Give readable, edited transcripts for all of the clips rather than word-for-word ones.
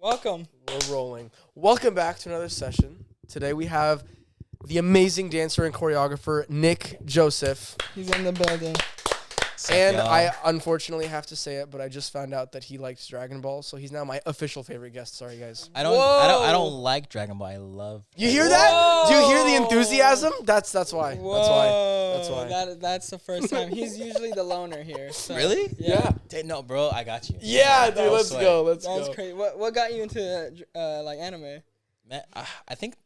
Welcome. We're rolling. Welcome back to another session. Today we have the amazing dancer and choreographer, Nick Joseph. He's in the building. And I unfortunately have to say it, but I just found out that he likes Dragon Ball, so he's now my official favorite guest. Sorry, guys. I don't like Dragon Ball. I love. You hear that? Do you hear the enthusiasm? That's why. Whoa. That's why. That's the first time. He's usually the loner here. So. Really? Yeah. No, bro, I got you. Yeah, dude. Let's go. Let's go. That's crazy. What got you into like anime? Man, I think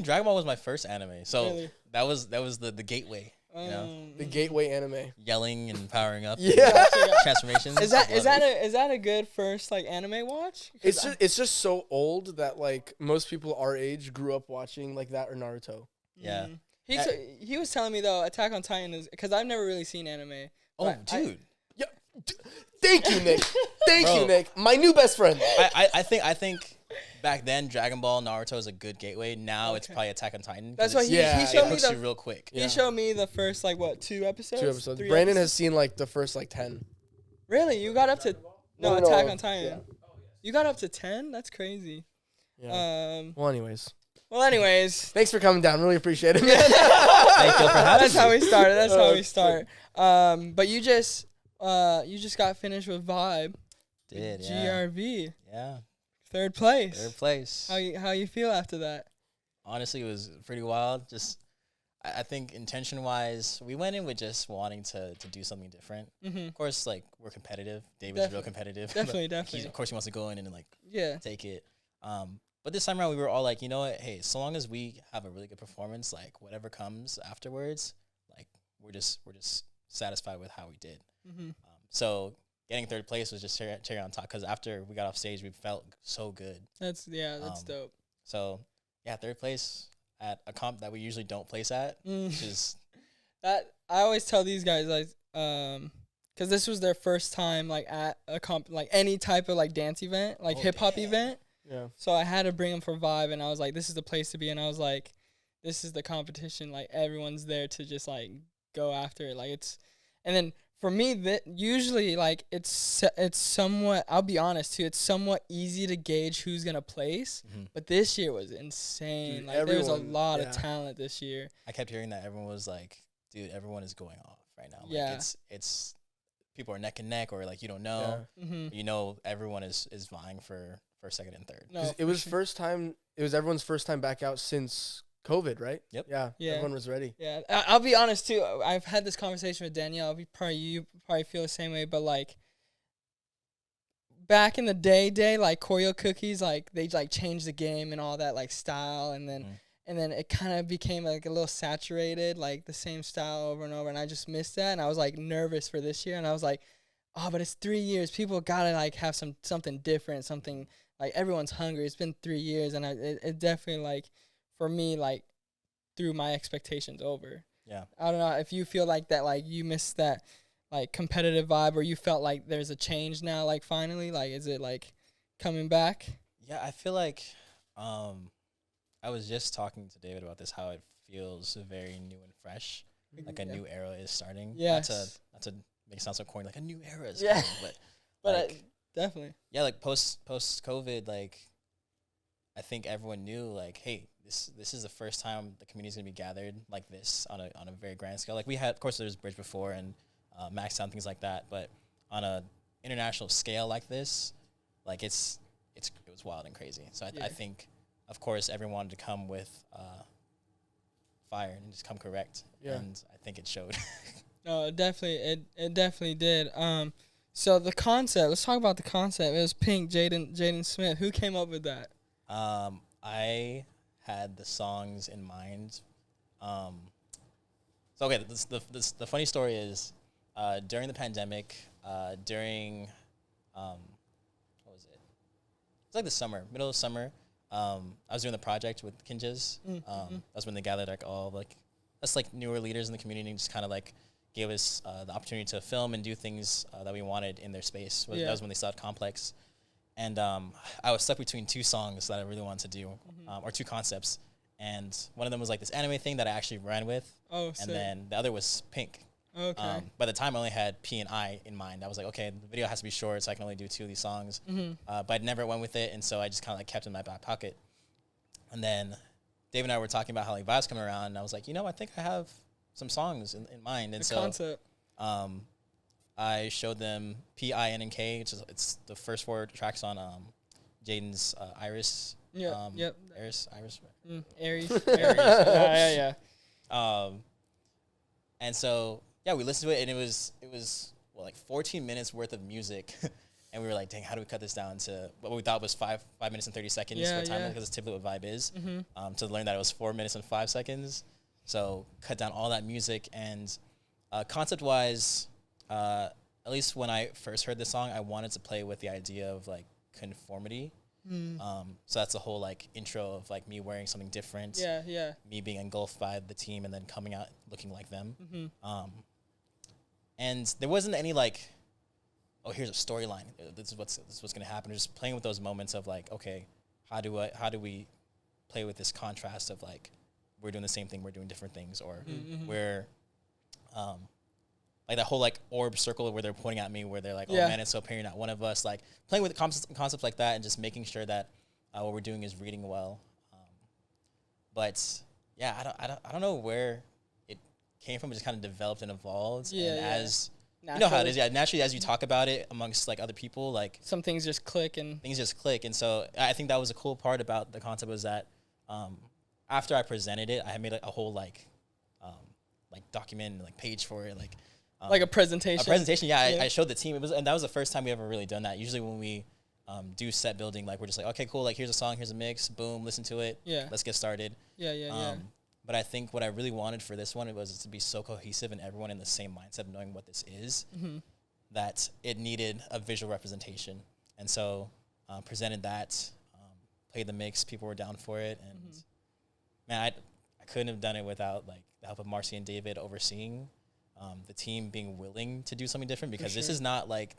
Dragon Ball was my first anime, so Really? that was the gateway. You know, The gateway anime. Yelling and powering up. Yeah. Transformations. Is that a good first like anime watch? It's just so old that like most people our age grew up watching like that or Naruto. Yeah. He was telling me though, Attack on Titan is because I've never really seen anime. Oh, dude. Yeah. Thank you, Nick. Thank Bro. you, Nick. My new best friend. I think back then Dragon Ball, Naruto is a good gateway. Now it's probably Attack on Titan. That's why he showed it me hooks you real quick. He showed me the first like 2 episodes. 2 episodes. 3 Brandon episodes? has seen like the first like 10. Really? You got up to No, Attack no. on Titan. Yeah. You got up to 10? That's crazy. Yeah. Well, anyways, thanks for coming down. Really appreciate it, man. Thank you for having That's me. how we started. That's how we start. But you just got finished with Vibe. Did yeah. GRV. Yeah. Third place. Third place. How you feel after that? Honestly, it was pretty wild. Just, I think intention-wise, we went in with just wanting to do something different. Mm-hmm. Of course, like, we're competitive. David's real competitive. Definitely. Of course, he wants to go in and, like, Yeah. take it. But this time around, we were all like, you know what? Hey, so long as we have a really good performance, like, whatever comes afterwards, like, we're just satisfied with how we did. Mm-hmm. So getting third place was just cherry on top because after we got off stage, we felt so good. That's dope. So, yeah, third place at a comp that we usually don't place at, which is that I always tell these guys like because this was their first time like at a comp like any type of like dance event like hip hop event. Yeah. So I had to bring them for Vibe, and I was like, this is the place to be, and I was like, this is the competition. Like everyone's there to just like go after it. Like it's, and then for me that usually like it's somewhat. I'll be honest too. It's somewhat easy to gauge who's gonna place, but this year was insane. Dude, like there was a lot of talent this year. I kept hearing that everyone was like, dude, everyone is going off right now. Like, Yeah. It's people are neck and neck, or like you don't know. Yeah. Mm-hmm. You know, everyone is vying for second and third. No, It was everyone's first time back out since COVID, right? Yep. Yeah. Yeah. Everyone was ready. Yeah, I'll be honest too. I've had this conversation with Danielle. You probably feel the same way, but like back in the day, like choreo cookies, like they like changed the game and all that like style, and then it kind of became like a little saturated, like the same style over and over. And I just missed that, and I was like nervous for this year, and I was like, oh, but it's 3 years. People gotta like have something different, something like everyone's hungry. It's been 3 years, and it definitely like. For me, like, threw my expectations over. Yeah. I don't know if you feel like that, like, you missed that, like, competitive vibe, or you felt like there's a change now, like, finally? Like, is it, like, coming back? Yeah, I feel like I was just talking to David about this, how it feels very new and fresh, like a new era is starting. Yes. Not to make it sound so corny, like a new era is Yeah. coming, But like, definitely. yeah, like post-COVID, like, I think everyone knew, like, hey, this is the first time the community's gonna be gathered like this on a very grand scale. Like we had, of course, there was Bridge before and Max Sound, things like that, but on a international scale like this, like it was wild and crazy. So I think, of course, everyone wanted to come with fire and just come correct, and I think it showed. No, it definitely did. So the concept. Let's talk about the concept. It was Pink, Jaden Smith. Who came up with that? I had the songs in mind. So okay, the funny story is, during the pandemic, during, what was it? It's like the summer, middle of summer. I was doing the project with Kinjaz. That's when they gathered like all like us like newer leaders in the community and just kind of like gave us the opportunity to film and do things that we wanted in their space. That was when they started Complex. And I was stuck between 2 songs that I really wanted to do, or 2 concepts. And one of them was like this anime thing that I actually ran with. Oh, and sick. then the other was Pink. Okay. By the time I only had P and I in mind. I was like, okay, the video has to be short, so I can only do 2 of these songs. But I never went with it, and so I just kind of like kept it in my back pocket. And then Dave and I were talking about how like vibes coming around, and I was like, I think I have some songs in mind. And The concept. I showed them P, I, N, and K, which is it's the first 4 tracks on Jaden's Iris. Yep. Iris. Aries. Yeah. And so we listened to it, and it was like 14 minutes worth of music, and we were like, dang, how do we cut this down to what we thought was 5 minutes and 30 seconds for time, because it's typically what vibe is. To learn that it was 4 minutes and 5 seconds, so cut down all that music. And concept wise, at least when I first heard this song, I wanted to play with the idea of like conformity. So that's the whole like intro of like me wearing something different. Yeah. Me being engulfed by the team and then coming out looking like them. And there wasn't any like, oh, here's a storyline. This is what's gonna happen. Just playing with those moments of like, okay, how do we play with this contrast of like we're doing the same thing, we're doing different things, or we're like that whole like orb circle where they're pointing at me, where they're like, oh man, it's so apparent you're not one of us. Like playing with concepts like that, and just making sure that what we're doing is reading well. But yeah, I don't know where it came from. It just kind of developed and evolved. As naturally. You know how it is. Yeah, naturally, as you talk about it amongst like other people, like some things just click and And so I think that was a cool part about the concept, was that after I presented it, I had made like a whole like document, like page for it, like a presentation. I showed the team. And that was the first time we ever really done that. Usually when we do set building, like we're just like, okay, cool, like here's a song, here's a mix, boom, listen to it. Yeah. Let's get started. Yeah. But I think what I really wanted for this one was to be so cohesive and everyone in the same mindset of knowing what this is, that it needed a visual representation. And so presented that, played the mix, people were down for it. And man, I couldn't have done it without like the help of Marcy and David overseeing the team being willing to do something different, because this is not like,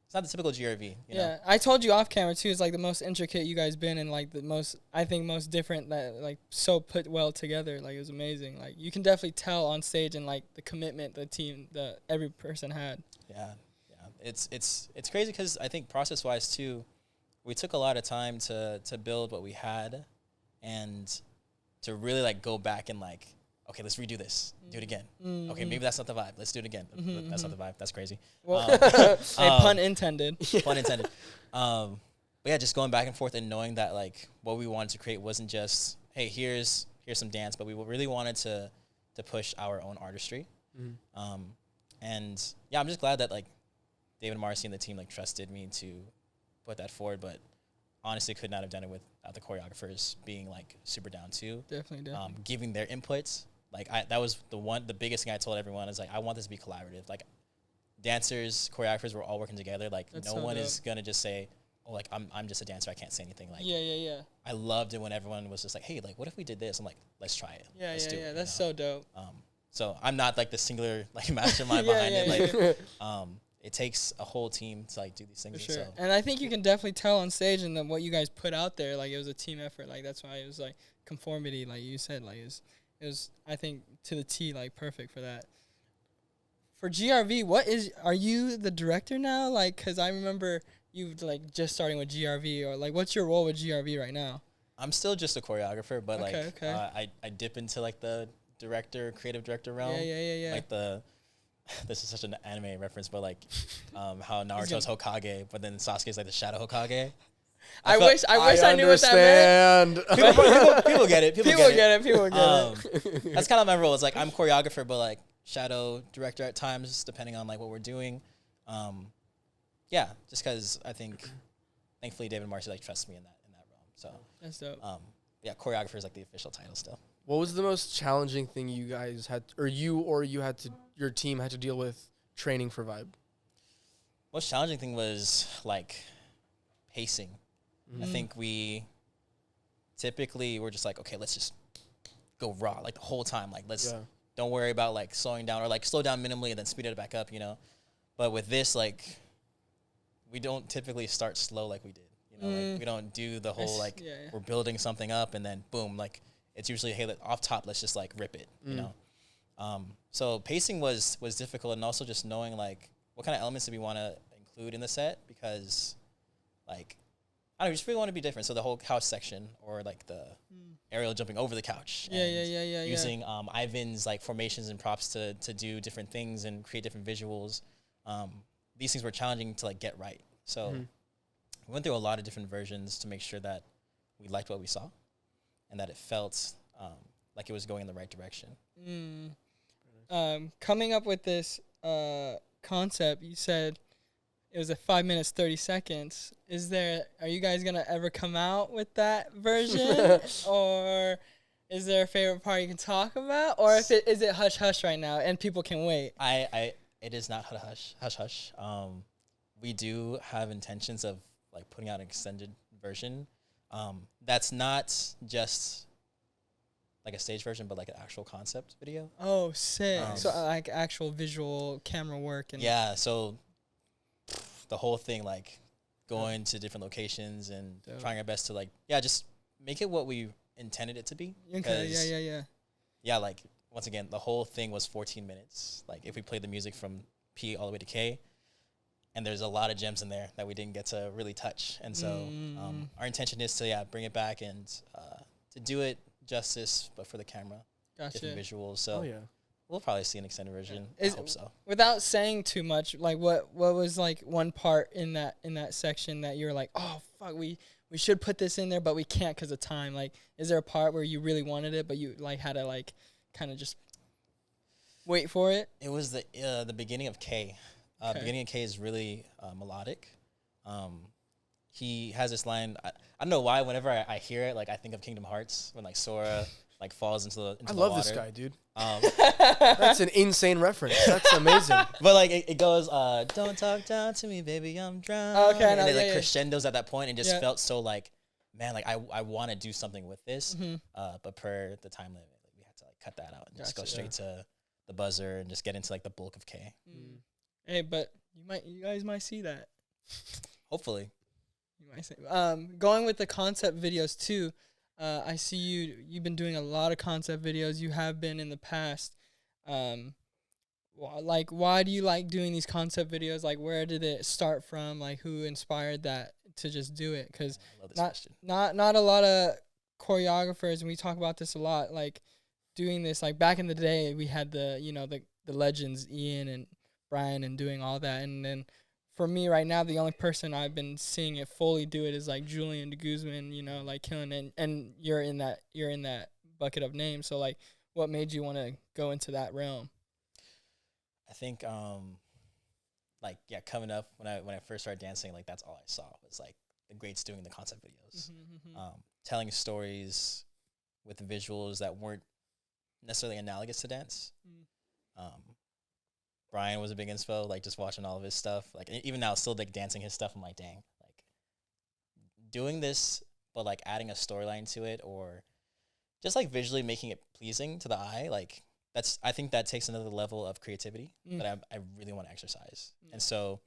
it's not the typical GRV. You know? I told you off camera too. It's like the most intricate you guys been, and like the most, I think, most different, that like so put well together. Like it was amazing. Like you can definitely tell on stage, and like the commitment the team, every person had. Yeah. It's crazy, because I think process wise too, we took a lot of time to build what we had, and to really like go back and like, okay, let's redo this. Do it again. Okay, maybe that's not the vibe. Let's do it again. That's not the vibe. That's crazy. Well, hey, pun intended. Pun intended. But yeah, just going back and forth and knowing that like what we wanted to create wasn't just, hey, here's some dance, but we really wanted to push our own artistry. And yeah, I'm just glad that like David and Marcy and the team like trusted me to put that forward, but honestly could not have done it without the choreographers being like super down too. Definitely. Giving their inputs. Like that was the biggest thing I told everyone is like, I want this to be collaborative. Like dancers, choreographers, we're all working together. Like that's no one is gonna just say, oh, like I'm just a dancer, I can't say anything. Like yeah. I loved it when everyone was just like, hey, like what if we did this? I'm like, let's try it. Let's do it, that's so dope. So I'm not like the singular like mastermind behind it. Like it takes a whole team to like do these things. For sure. So. And I think you can definitely tell on stage, and then what you guys put out there, like it was a team effort. Like that's why it was like conformity, like you said, like it was I think to the T, like perfect for that. For GRV, are you the director now? Like, cause I remember you like just starting with GRV, or like what's your role with GRV right now? I'm still just a choreographer, but okay. I dip into like the creative director realm. Yeah. Like this is such an anime reference, but like how Naruto's Hokage, but then Sasuke's like the Shadow Hokage. I wish I knew what that meant. People get it. People get it. That's kind of my role. It's like I'm choreographer, but like shadow director at times, depending on like what we're doing. Yeah, just because I think, thankfully, David and Marcy like trust me in that realm. So that's dope. Yeah, choreographer is like the official title still. What was the most challenging thing you guys had, or your team had to deal with training for Vibe? Most challenging thing was like pacing. I think we typically were just like, okay, let's just go raw like the whole time. Like don't worry about like slowing down, or like slow down minimally and then speed it back up, you know. But with this, like we don't typically start slow like we did. You know, like we don't do the whole like we're building something up and then boom, like it's usually, hey, off top, let's just like rip it, you know. So pacing was difficult, and also just knowing like what kind of elements do we want to include in the set, because like I don't know, we just really want to be different. So the whole couch section, or like the Ariel jumping over the couch. Yeah. Using Ivan's like formations and props to do different things and create different visuals. These things were challenging to like get right. So we went through a lot of different versions to make sure that we liked what we saw and that it felt like it was going in the right direction. Coming up with this concept, you said it was a 5 minutes 30 seconds. Are you guys gonna ever come out with that version, or is there a favorite part you can talk about, or is it hush hush right now and people can wait? It is not hush. We do have intentions of like putting out an extended version. That's not just like a stage version, but like an actual concept video. Oh, sick! So like actual visual camera work and So the whole thing, like going to different locations and trying our best to like just make it what we intended it to be. Okay. Yeah, like once again, the whole thing was 14 minutes. Like if we played the music from P all the way to K, and there's a lot of gems in there that we didn't get to really touch. And so our intention is to bring it back and to do it justice, but for the camera, different visuals. So we'll probably see an extended version. I hope so. Without saying too much, like what was like one part in that section that you're like, oh fuck, we should put this in there, but we can't because of time. Like, is there a part where you really wanted it, but you like had to like kind of just wait for it? It was the beginning of K. Beginning of K is really melodic. He has this line. I don't know why. Whenever I hear it, like I think of Kingdom Hearts when like Sora like falls into the I love water. this guy, dude. That's an insane reference. That's amazing. But like it goes, don't talk down to me, baby, I'm drowning. Okay, and it like crescendos at that point, and just felt so like, man, like I want to do something with this, but per the time limit, like, we had to like cut that out and just go straight to the buzzer and just get into like the bulk of K. Hey, but you guys might see that. Hopefully. You might say, going with the concept videos too. I see you've been doing a lot of concept videos. You have been in the past. Like, why do you like doing these concept videos? Like, where did it start from? Like, who inspired that to just do it? Because not a lot of choreographers, and we talk about this a lot, like doing this. Like back in the day, we had the legends, Ian and Brian, and doing all that. And then for me right now, the only person I've been seeing it fully do it is like Julian de Guzman, like killing it. And you're in that bucket of names. So like, what made you want to go into that realm? I think coming up when I first started dancing, like that's all I saw was like the greats doing the concept videos, telling stories with visuals that weren't necessarily analogous to dance. Brian was a big inspo, like just watching all of his stuff. Like even now, still like dancing his stuff. I'm like, dang, like doing this, but like adding a storyline to it, or just like visually making it pleasing to the eye. Like I think that takes another level of creativity that I really want to exercise. And so,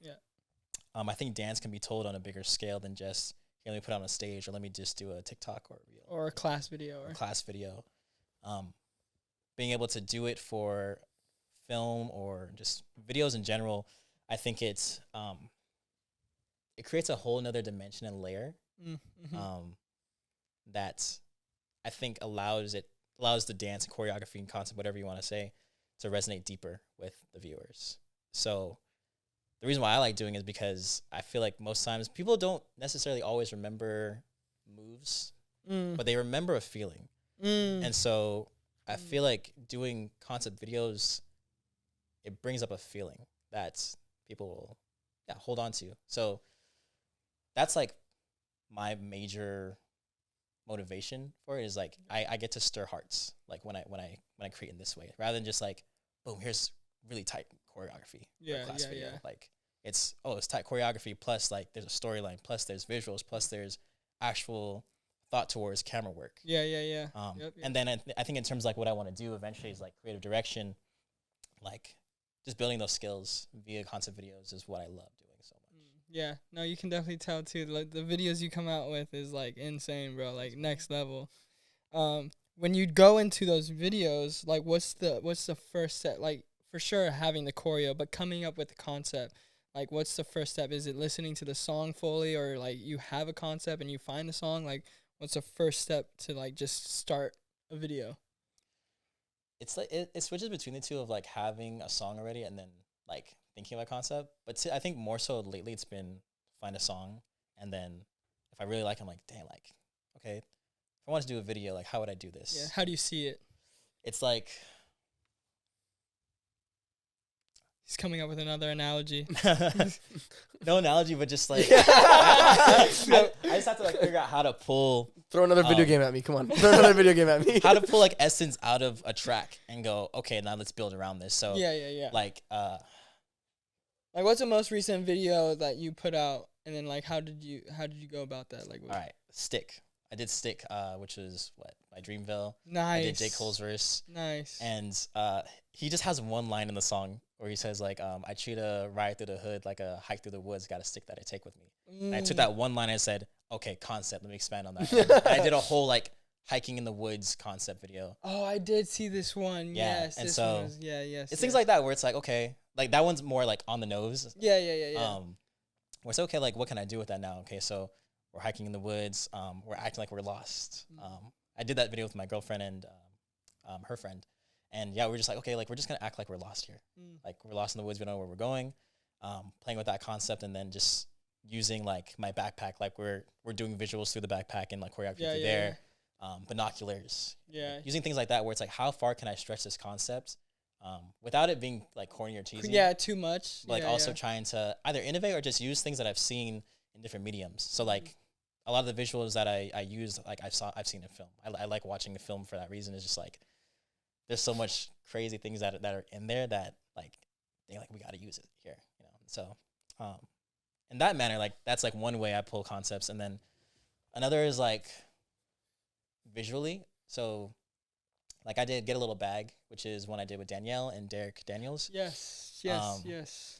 I think dance can be told on a bigger scale than just let me put it on a stage, or let me just do a TikTok or a reel or a class video being able to do it for film or just videos in general, I think it creates a whole nother dimension and layer that I think allows the dance and choreography and concept, whatever you want to say, to resonate deeper with the viewers. So the reason why I like doing it is because I feel like most times people don't necessarily always remember moves, but they remember a feeling. And so I feel like doing concept videos, it brings up a feeling that people will hold on to. So that's like my major motivation for it, is like I get to stir hearts like when I create in this way, rather than just like, boom, here's really tight choreography. Class video. Like it's tight choreography plus like there's a storyline, plus there's visuals, plus there's actual thought towards camera work. And then I think in terms of like what I want to do eventually is like creative direction, like just building those skills via concept videos is what I love doing so much. Yeah, no, you can definitely tell too. Like the videos you come out with is like insane, bro. Like next level. when you go into those videos, like what's the first step? Like for sure having the choreo, but coming up with the concept. Like what's the first step? Is it listening to the song fully, or like you have a concept and you find the song? Like what's the first step to like just start a video? It's like it switches between the two of like having a song already and then like thinking of a concept. But I think more so lately it's been find a song, and then if I really like it, I'm like, damn, like, okay, if I want to do a video, like how would I do this? Yeah. How do you see it? It's like He's coming up with another analogy. no analogy, but just like I just have to like figure out how to pull. Throw another video game at me. Come on. Throw another video game at me. How to pull like essence out of a track and go, okay, now let's build around this. So Yeah. like Like what's the most recent video that you put out, and then like how did you go about that? Like all right, Stick. I did Stick, which was what, by Dreamville. Nice. I did J. Cole's verse. Nice. And he just has one line in the song where he says like, I treat a ride through the hood like a hike through the woods, got a stick that I take with me. And I took that one line and I said, okay, concept, let me expand on that. And I did a whole like hiking in the woods concept video. Oh, I did see this one. Yeah, Yes. and this so one was, yes. It's things like that where it's like, okay, like that one's more like on the nose. Yeah. Where it's okay, like what can I do with that now? Okay, so we're hiking in the woods. We're acting like we're lost. I did that video with my girlfriend and her friend. And yeah, we're just like, okay, like we're just gonna act like we're lost here. Like we're lost in the woods, we don't know where we're going. Playing with that concept and then just using like my backpack, like we're doing visuals through the backpack and like choreography through there. Binoculars. Yeah. Using things like that where it's like, how far can I stretch this concept without it being like corny or cheesy? Yeah, too much. But like also trying to either innovate or just use things that I've seen in different mediums. So like a lot of the visuals that I use, like I've seen in film. I like watching a film for that reason. It's just like there's so much crazy things that are in there that like they like we got to use it here, you know. So in that manner, like that's like one way I pull concepts, and then another is like visually. So like I did Get a Little Bag, which is one I did with Danielle and Derek Daniels. Yes.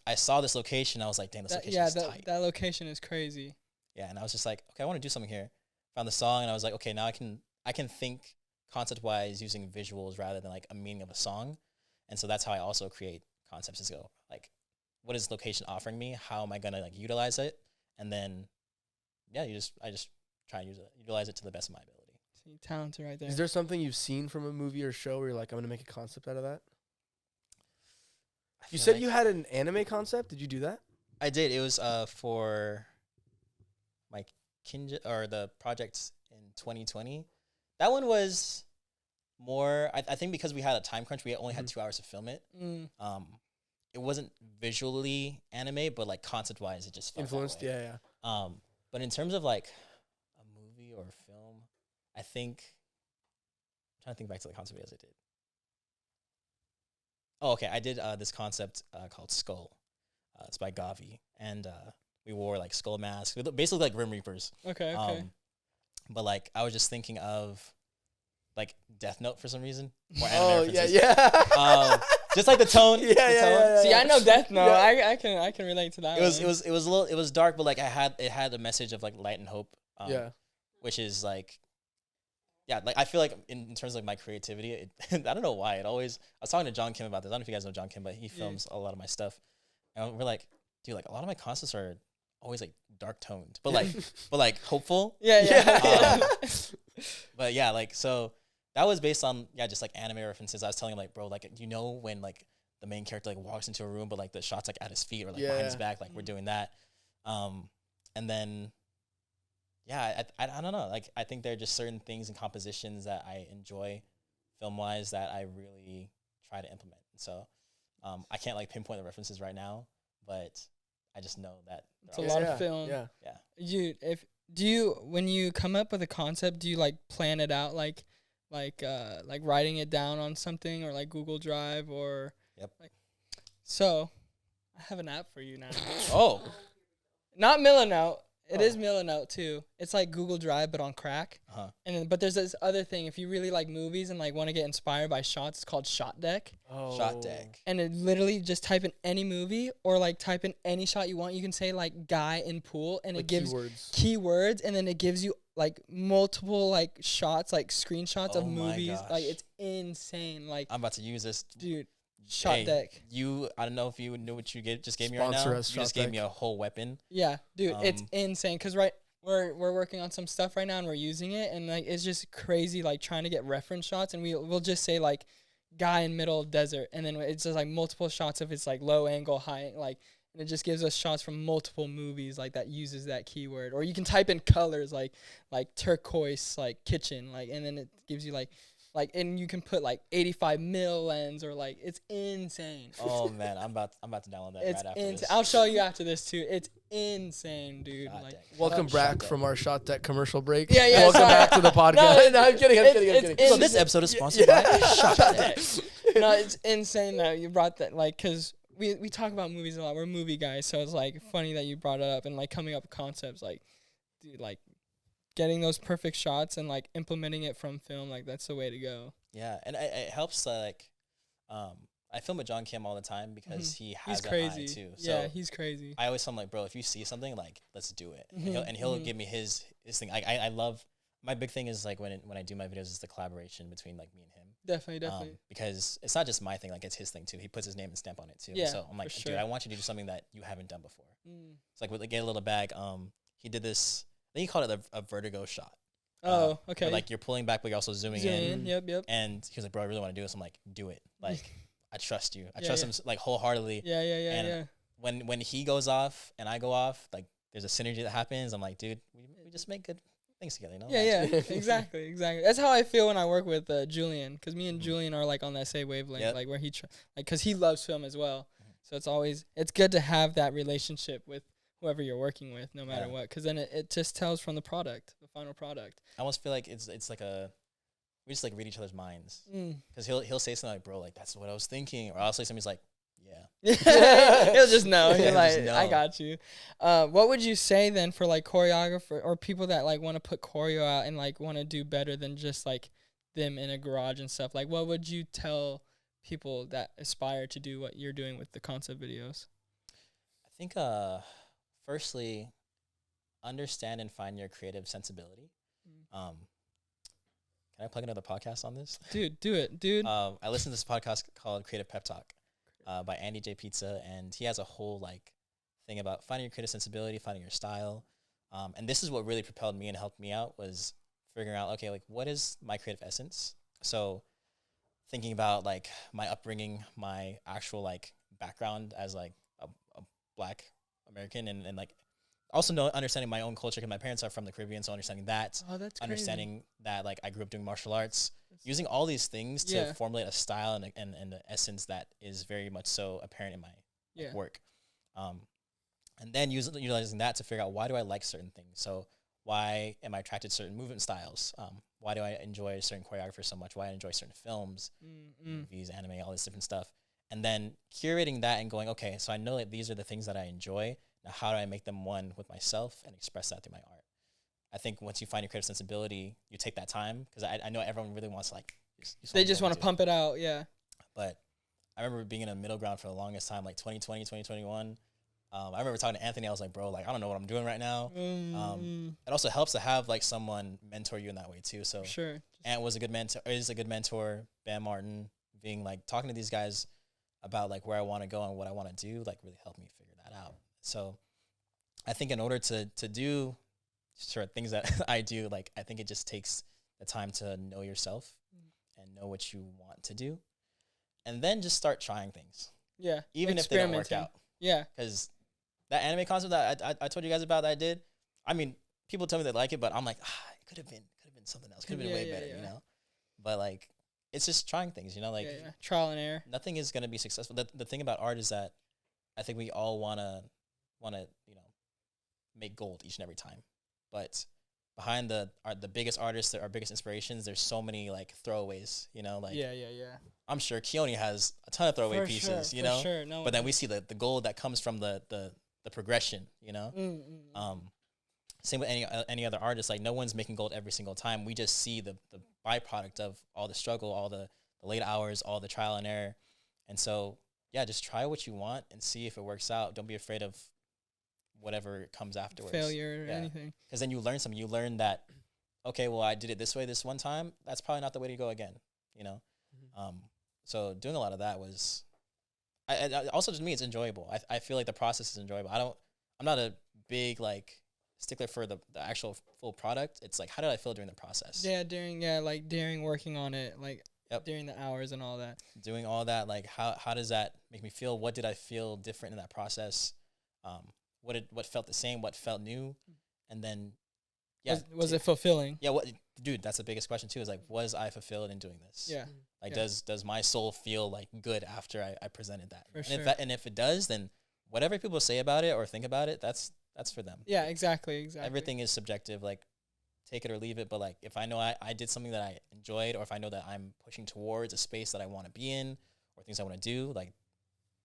I saw this location. I was like, damn, this location is tight. That location is crazy. Yeah, and I was just like, okay, I want to do something here. Found the song, and I was like, okay, now I can think concept-wise using visuals rather than like a meaning of a song. And so that's how I also create concepts, is go like, what is location offering me? How am I gonna like utilize it? And then yeah, I just try and utilize it to the best of my ability. See, talented right there. Is there something you've seen from a movie or show where you're like, I'm gonna make a concept out of that? You said like you had an anime concept. Did you do that? I did. It was for my Kinjaz or the projects in 2020. That one was more, I think because we had a time crunch, we only had 2 hours to film it. It wasn't visually anime, but like concept wise, it just felt influenced. Yeah. But in terms of like a movie or a film, I think I'm trying to think back to the concept videos I did. Oh, okay. I did this concept called Skull. It's by Gavi, and we wore like skull masks, basically like Grim Reapers. Okay. But like I was just thinking of like Death Note for some reason. More Oh anime yeah. Just like the tone. Yeah. See, I know Death Note. Yeah. I can relate to that. It was a little, it was dark, but like it had a message of like light and hope. Which is like, yeah, like I feel like in terms of like my creativity, I don't know why I was talking to John Kim about this. I don't know if you guys know John Kim, but he films a lot of my stuff, and we're like, dude, like a lot of my concepts are always like dark toned, but like hopeful. Yeah. But yeah, like so that was based on just like anime references. I was telling him like, bro, like you know when like the main character like walks into a room, but like the shot's like at his feet or like behind his back, like we're doing that. And then I don't know, like I think there are just certain things and compositions that I enjoy film wise that I really try to implement. So I can't like pinpoint the references right now, but I just know that it's a lot of film. Yeah. Do you when you come up with a concept, do you like plan it out like writing it down on something or like Google Drive or so I have an app for you now. Oh. Not Milanote. It is Milanote too. It's like Google Drive but on crack. And then, but there's this other thing. If you really like movies and like want to get inspired by shots, it's called Shot Deck. Shot Deck. And it literally just type in any movie or like type in any shot you want. You can say like guy in pool and like it gives keywords and then it gives you like multiple like shots, like screenshots of Oh my movies. Like gosh. it's insane. Like I'm about to use this. dude, shot Hey, deck. I don't know if you knew what you just gave me right Sponsor now. us, You Shot just gave Deck. me a whole weapon. Yeah, dude, it's Um, insane. Cause we're working on some stuff right now and we're using it, and like it's just crazy. Like trying to get reference shots, and we'll just say like guy in middle of desert, and then it's just like multiple shots of it's like low angle, high, like, and it just gives us shots from multiple movies like that uses that keyword. Or you can type in colors like turquoise, like kitchen, like, and then it gives you like, and you can put like 85 mil lens, or like it's insane. Oh man, I'm about to download that It's right after insane. this. I'll show you after this too. It's insane, dude. Shot Like, Deck. Welcome Shot back Deck. from our Shot Deck commercial break. Yeah, Welcome sorry. back to the podcast. No, I'm kidding. I'm it's kidding. So this episode is sponsored by Shot Deck. No, it's insane that you brought that, like, because we talk about movies a lot. We're movie guys, so it's like funny that you brought it up, and like coming up with concepts, like, dude, like getting those perfect shots and like implementing it from film, like that's the way to go. Yeah, and it helps I film with John Kim all the time because he has He's that crazy eye too. So Yeah, he's crazy. I always tell him like, bro, if you see something, like, let's do it. Mhm, And he'll mhm. give me his thing. I love, my big thing is like when I do my videos is the collaboration between like me and him. Definitely. Because it's not just my thing, like it's his thing too. He puts his name and stamp on it too. Yeah, So I'm like, for dude, sure. I want you to do something that you haven't done before. Mm. It's like with the Get a Little Bag, he did this, I think he called it a vertigo shot. Oh, Where, okay. like you're pulling back, but you're also zooming Zoom in. Yep. And he was like, bro, I really want to do this. I'm like, do it. Like, I trust you. I Yeah, trust yeah. him like wholeheartedly. Yeah. And when he goes off and I go off, like there's a synergy that happens. I'm like, dude, we just make good things together, you know? Yeah, That's- exactly. That's how I feel when I work with Julian, because me and Julian are like on that same wavelength, Yep. like where because he loves film as well. So it's good to have that relationship with whoever you're working with, no matter Yeah. what, because then it just tells from the final product. I almost feel like it's like we just like read each other's minds. Mm. Because he'll say something like, bro, like that's what I was thinking. Or I'll say something, he's like, yeah. He'll just know. You're He'll like, just know. I got you. What would you say then for like choreographer or people that like want to put choreo out and like want to do better than just like them in a garage and stuff? Like, what would you tell people that aspire to do what you're doing with the concept videos? I think firstly, understand and find your creative sensibility. Can I plug another podcast on this? Dude, do it, dude. I listened to this podcast called Creative Pep Talk by Andy J. Pizza, and he has a whole like thing about finding your creative sensibility, finding your style. And this is what really propelled me and helped me out was figuring out, okay, like what is my creative essence? So thinking about like my upbringing, my actual like background as like a Black American, and like also understanding my own culture because my parents are from the Caribbean, so understanding that, Oh, that's understanding that like I grew up doing martial arts, using all these things to Yeah. formulate a style and an essence that is very much so apparent in my Yeah. work. And then utilizing that to figure out why do I like certain things. So why am I attracted to certain movement styles? Why do I enjoy certain choreographers so much? Why I enjoy certain films, movies, anime, all this different stuff. And then curating that and going, okay, so I know that these are the things that I enjoy. Now, how do I make them one with myself and express that through my art? I think once you find your creative sensibility, you take that time because I know everyone really wants to like. They just want to pump it out, yeah. But I remember being in a middle ground for the longest time, like 2020, 2021. I remember talking to Anthony. I was like, bro, like I don't know what I'm doing right now. It also helps to have like someone mentor you in that way too. So Sure. Ant was a good mentor. Is a good mentor. Bam Martin, being like talking to these guys about like where I want to go and what I want to do, like really helped me figure that out. So I think in order to do things that I do, like I think it just takes the time to know yourself and know what you want to do, and then just start trying things. Yeah. Even if they don't work out. Yeah. Because that anime concept that I told you guys about that I did, I mean, people tell me they like it, but I'm like, it could have been something else. Could have been way better, you know? But like, it's just trying things, you know? Like, trial and error. Nothing is going to be successful. The thing about art is that I think we all want to, you know, make gold each and every time. But behind the biggest artists, our biggest inspirations, there's so many like throwaways, you know? Like, Yeah. I'm sure Keone has a ton of throwaway pieces, you know? Sure. No, but then we see the gold that comes from the progression, you know? Same with any other artist. Like, no one's making gold every single time. We just see the byproduct of all the struggle, all the late hours, all the trial and error. And so, yeah, just try what you want and see if it works out. Don't be afraid of whatever comes afterwards. Failure or anything. Because then you learn something. You learn that okay, well, I did it this way this one time. That's probably not the way to go again, you know? So doing a lot of that was, also to me, it's enjoyable. I feel like the process is enjoyable. I'm not a big, like, stickler for the actual full product. It's like, how did I feel during the process? Yeah, during working on it, like, during the hours and all that. Doing all that, like, how does that make me feel? What did I feel different in that process? What felt the same? What felt new? And then, was it fulfilling? Yeah, dude, that's the biggest question too. Is like, was I fulfilled in doing this? Yeah. Like, does my soul feel like good after I presented that? For and sure. If it does, then whatever people say about it or think about it, that's for them. Yeah, exactly. Everything is subjective. Like, take it or leave it. But like, if I know I did something that I enjoyed, or if I know that I'm pushing towards a space that I want to be in, or things I want to do, like,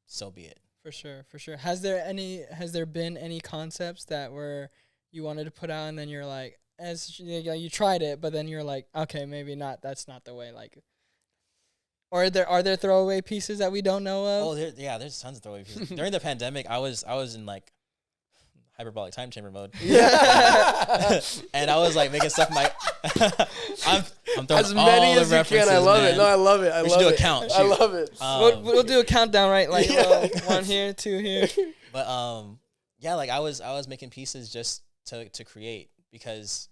so be it. For sure. Has there been any concepts that were you wanted to put out and then you're like, as you tried it, but then you're like, okay, maybe not. That's not the way. Like, or are there throwaway pieces that we don't know of? Oh, there's tons of throwaway pieces. During the pandemic, I was in like hyperbolic time chamber mode. Yeah. And I was like making stuff. I'm throwing as many all as the you can. I references, love man. it. No, I love it. We should do a count. I Shoot. love it. We'll do a countdown, right? Like, Yeah. 1 here, 2 here. But yeah, like I was making pieces just to create, because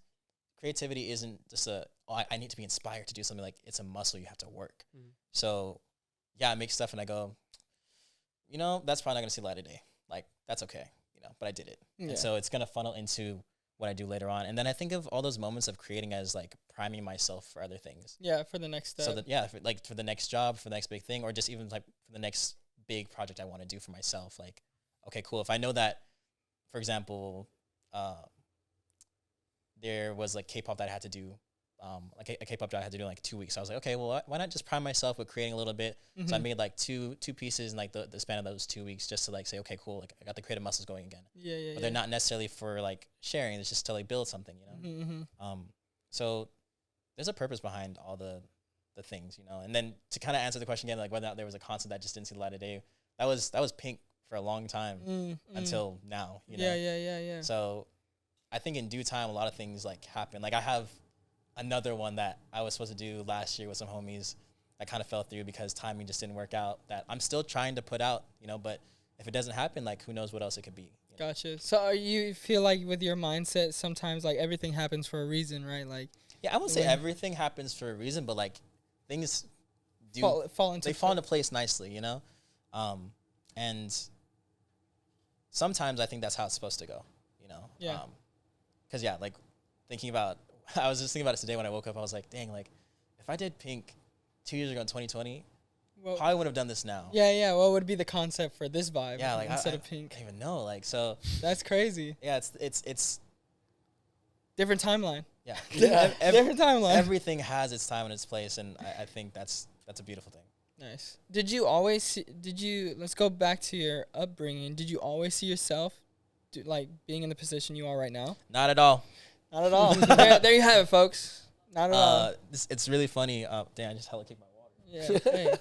creativity isn't just I need to be inspired to do something. Like, it's a muscle you have to work. So yeah, I make stuff and I go, that's probably not gonna see the light of day. Like, that's okay, but I did it. Yeah. And so it's gonna funnel into what I do later on. And then I think of all those moments of creating as like priming myself for other things. Yeah, for the next step. So that, for the next job, for the next big thing, or just even like for the next big project I want to do for myself. Like, okay, cool. If I know that, for example, there was like K-pop that I had to do, like a K-pop job I had to do in like 2 weeks. So I was like, okay, well, why not just prime myself with creating a little bit? So I made like two pieces in like the span of those 2 weeks, just to like say, okay, cool, like I got the creative muscles going again. Yeah. But they're not necessarily for like sharing. It's just to like build something, So there's a purpose behind all the things, And then to kind of answer the question again, like whether or not there was a concept that just didn't see the light of day, that was Pink for a long time until now, Yeah. So I think in due time, a lot of things like happen. Like, I have another one that I was supposed to do last year with some homies that kind of fell through because timing just didn't work out, that I'm still trying to put out, but if it doesn't happen, like, who knows what else it could be. Gotcha. So you feel like with your mindset, sometimes like everything happens for a reason, right? Like, yeah, I won't say everything happens for a reason, but like things do fall into place nicely, and sometimes I think that's how it's supposed to go, Yeah. Because like thinking about, I was just thinking about it today when I woke up. I was like, dang, like if I did Pink 2 years ago in 2020, probably would have done this now. Yeah. What would be the concept for this vibe? Yeah, like instead of Pink. I don't even know. Like, so That's crazy. yeah, it's different timeline. yeah. Different timeline. Everything has its time and its place, and I think that's a beautiful thing. Nice. Let's go back to your upbringing. Did you always see yourself like being in the position you are right now? Not at all. Not at all. there you have it, folks. Not at all. It's really funny. Damn, I just hella kicked my water. Yeah. Hey.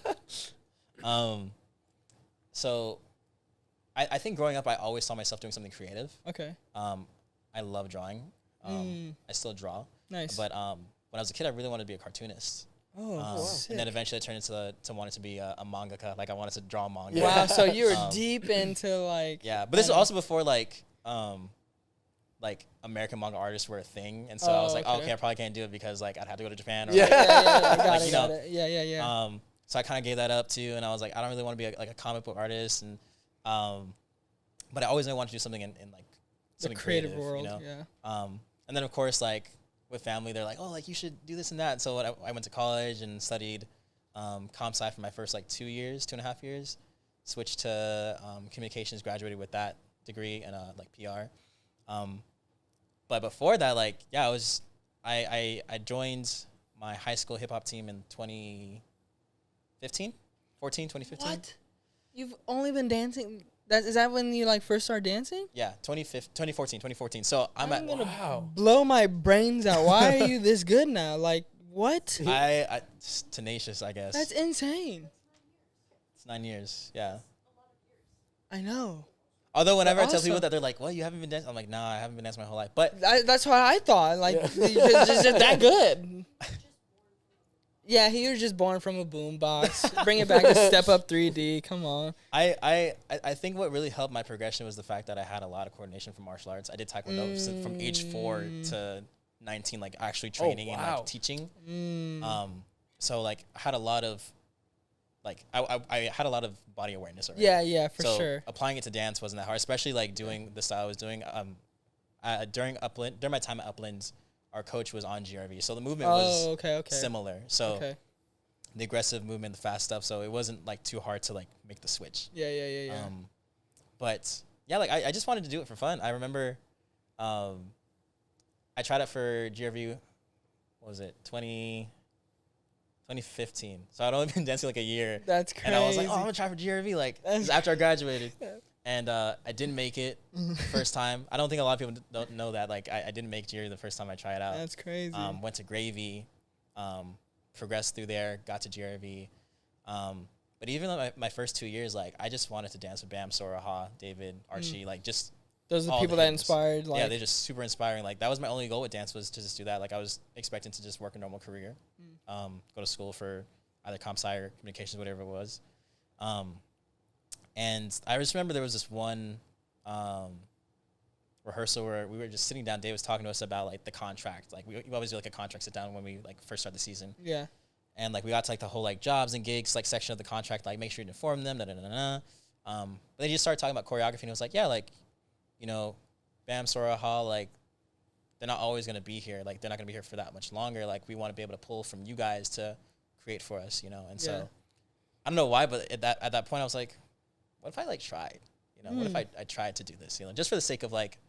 So I think growing up, I always saw myself doing something creative. Okay. I love drawing. I still draw. Nice. But when I was a kid, I really wanted to be a cartoonist. Oh, wow. And then eventually it turned into wanting to be a mangaka. Like, I wanted to draw manga. Wow, so you were deep into like... Yeah, but this is also before like American manga artists were a thing, and so I was like, okay, I probably can't do it because like I'd have to go to Japan. Or, Yeah. Got like, it. Yeah. So I kind of gave that up too, and I was like, I don't really want to be a comic book artist, and but I always wanted to do something in like something the creative world, Yeah. And then of course like with family, they're like, oh, like you should do this and that. And so I went to college and studied comp sci for my first like 2.5 years. Switched to communications, graduated with that degree and like PR. But before that, like, yeah, I joined my high school hip hop team in 2015. What? You've only been dancing? Is that when you like first started dancing? Yeah, 2014. So I'm gonna blow my brains out. Why are you this good now? Like, what? I tenacious, I guess. That's insane. It's 9 years. Yeah. I know. Although whenever I tell Awesome. people that, they're like, "Well, you haven't been dancing," I'm like, "Nah, I haven't been dancing my whole life." But That's what I thought. Like, just that good. Yeah, he was just born from a boombox. Bring it back to Step Up 3D. Come on. I think what really helped my progression was the fact that I had a lot of coordination from martial arts. I did taekwondo from age 4 to 19, like actually training and like teaching. So like I had a lot of like I had a lot of body awareness already. Yeah, for sure. Applying it to dance wasn't that hard, especially like doing the style I was doing. During my time at Upland, our coach was on GRV, so the movement was similar. So the aggressive movement, the fast stuff. So it wasn't like too hard to like make the switch. Yeah. But yeah, like I just wanted to do it for fun. I remember, I tried it for GRV. What was it? 2015. So I'd only been dancing like a year. That's crazy. And I was like, oh, I'm gonna try for GRV. Like this is after I graduated. And I didn't make it the first time. I don't think a lot of people don't know that. Like I didn't make GRV the first time I tried it out. That's crazy. Went to Gravy, progressed through there, got to GRV. But even like my first 2 years, like I just wanted to dance with Bam, Sora, Ha, David, Archie, like just those are the people that inspired. Like, yeah, they're just super inspiring. Like that was my only goal with dance, was to just do that. Like I was expecting to just work a normal career, go to school for either comp sci or communications, whatever it was. And I just remember there was this one rehearsal where we were just sitting down. Dave was talking to us about like the contract. Like we always do like a contract sit down when we like first start the season. Yeah. And like we got to like the whole like jobs and gigs like section of the contract. Like make sure you inform them. But then he just started talking about choreography, and he was like, yeah, like, you know, Bam, Sora, Ha, like they're not always gonna be here. Like they're not gonna be here for that much longer. Like we want to be able to pull from you guys to create for us, you know. And so I don't know why, but at that point I was like, what if I like tried? You know, what if I tried to do this? You know, just for the sake of like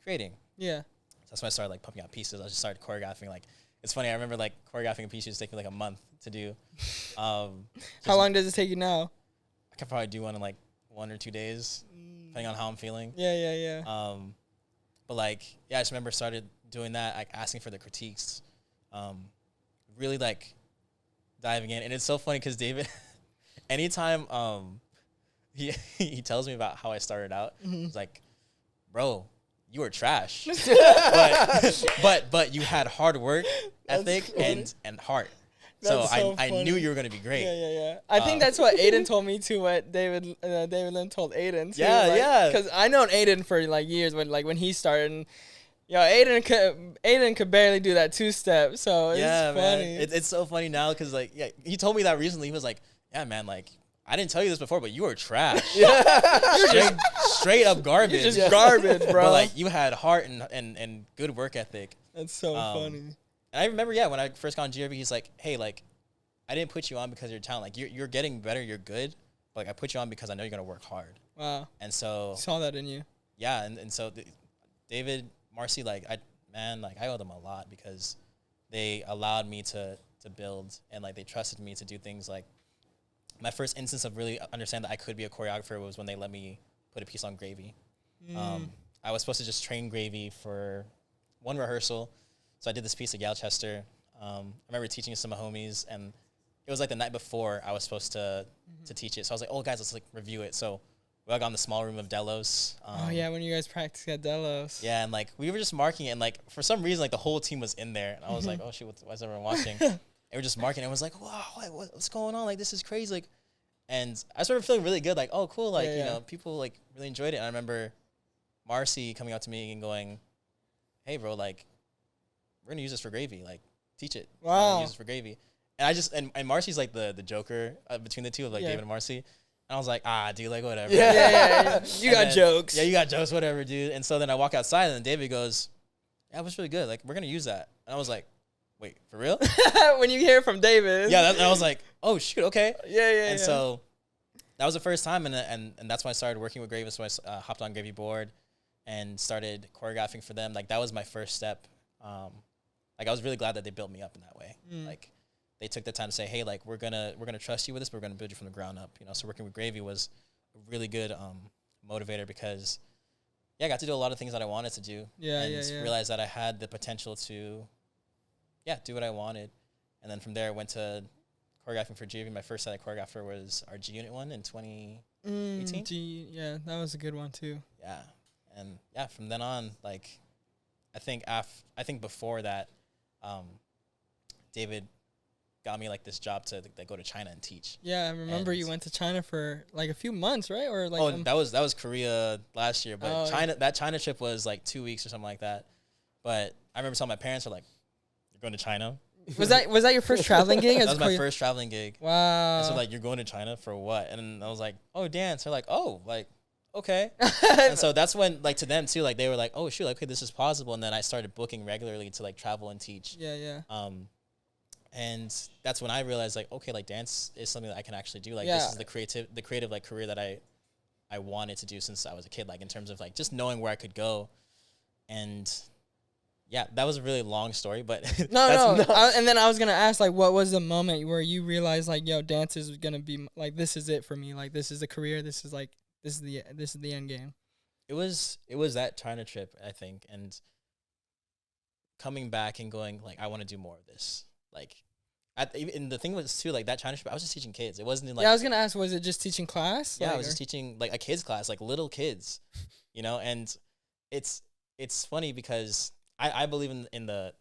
creating. Yeah. So that's when I started like pumping out pieces. I just started choreographing. Like it's funny. I remember like choreographing a piece used to take me like a month to do. How long does it take you now? I could probably do one in like 1 or 2 days, depending on how I'm feeling. Yeah. But like, yeah, I just remember started doing that, like asking for the critiques, really like diving in. And it's so funny because David, anytime he tells me about how I started out, he's like, bro, you were trash, but you had hard work ethic and heart. So I knew you were gonna be great. Yeah. I think that's what Aiden told me too. What David Lynn told Aiden too. Yeah. Because I known Aiden for like years when he started. And, Aiden could barely do that 2-step. So it's funny. Man. It's so funny now because like he told me that recently. He was like, yeah, man, like I didn't tell you this before, but you were trash. straight up garbage. You're just garbage, bro. But like you had heart and good work ethic. That's so funny. And I remember, when I first got on GRV, he's like, hey, like, I didn't put you on because of your talent. Like, you're getting better, you're good. But, like, I put you on because I know you're going to work hard. Wow. And so. Saw that in you. Yeah, and so David, Marcy, like, I owe them a lot because they allowed me to build and, like, they trusted me to do things like. My first instance of really understanding that I could be a choreographer was when they let me put a piece on Gravy. I was supposed to just train Gravy for one rehearsal. So I did this piece at Galchester. I remember teaching it to my homies, and it was like the night before I was supposed to teach it. So I was like, oh, guys, let's like review it. So we all got in the small room of Delos. When you guys practiced at Delos. Yeah, and like we were just marking it, and like for some reason, like the whole team was in there. And I was like, oh, shoot, why is everyone watching? And we're just marking it. It was like, wow, what's going on? Like, this is crazy. Like, and I started feeling really good. Like, oh, cool. Like, you know, people like really enjoyed it. And I remember Marcy coming up to me and going, hey, bro, like, we're going to use this for Gravy. Like, teach it. Wow. We're gonna use this for Gravy. And I just, and Marcy's like the joker between the two of like David and Marcy. And I was like, dude, like, whatever. Yeah. You got jokes. Yeah, you got jokes, whatever, dude. And so then I walk outside and then David goes, yeah, it was really good. Like, we're going to use that. And I was like, wait, for real? When you hear from David. Yeah, and I was like, oh, shoot, okay. Yeah. And so that was the first time. And that's when I started working with Gravy. So I hopped on Gravy board and started choreographing for them. Like, that was my first step. Like, I was really glad that they built me up in that way. Like, they took the time to say, hey, like, we're gonna trust you with this, but we're gonna build you from the ground up. You know, so working with Gravy was a really good motivator because, I got to do a lot of things that I wanted to do. And realized that I had the potential to, do what I wanted. And then from there, I went to choreographing for GV. My first set I choreographed for was our G Unit one in 2018. 18? Yeah, that was a good one too. Yeah. And yeah, from then on, like, I think before that, David got me like this job to like, go to China and teach. Yeah, I remember you went to China for like a few months, right? Or like that was Korea last year, but that China trip was like 2 weeks or something like that. But I remember telling my parents were like, "You're going to China." Was that your first traveling gig? That was my first traveling gig. Wow. And so like, "You're going to China for what?" And I was like, "Oh, dance." They're like, "Oh, like, okay." And so that's when, like, to them too, like they were like, "Oh shoot, like, okay, this is possible." And then I started booking regularly to like travel and teach. Yeah. And that's when I realized, like, okay, like, dance is something that I can actually do. Like, this is the creative like career that I wanted to do since I was a kid. Like, in terms of like just knowing where I could go. And yeah, that was a really long story, but no. And then I was gonna ask, like, what was the moment where you realized, like, yo, dance is gonna be like, this is it for me. Like, this is a career. This is the end game. It was that China trip, I think, and coming back and going like, I want to do more of this. Like, and the thing was too, like, that China trip, I was just teaching kids. It wasn't like, I was gonna ask, was it just teaching class? Yeah, I was just teaching like a kids class, like little kids, you know. And it's funny because I believe in the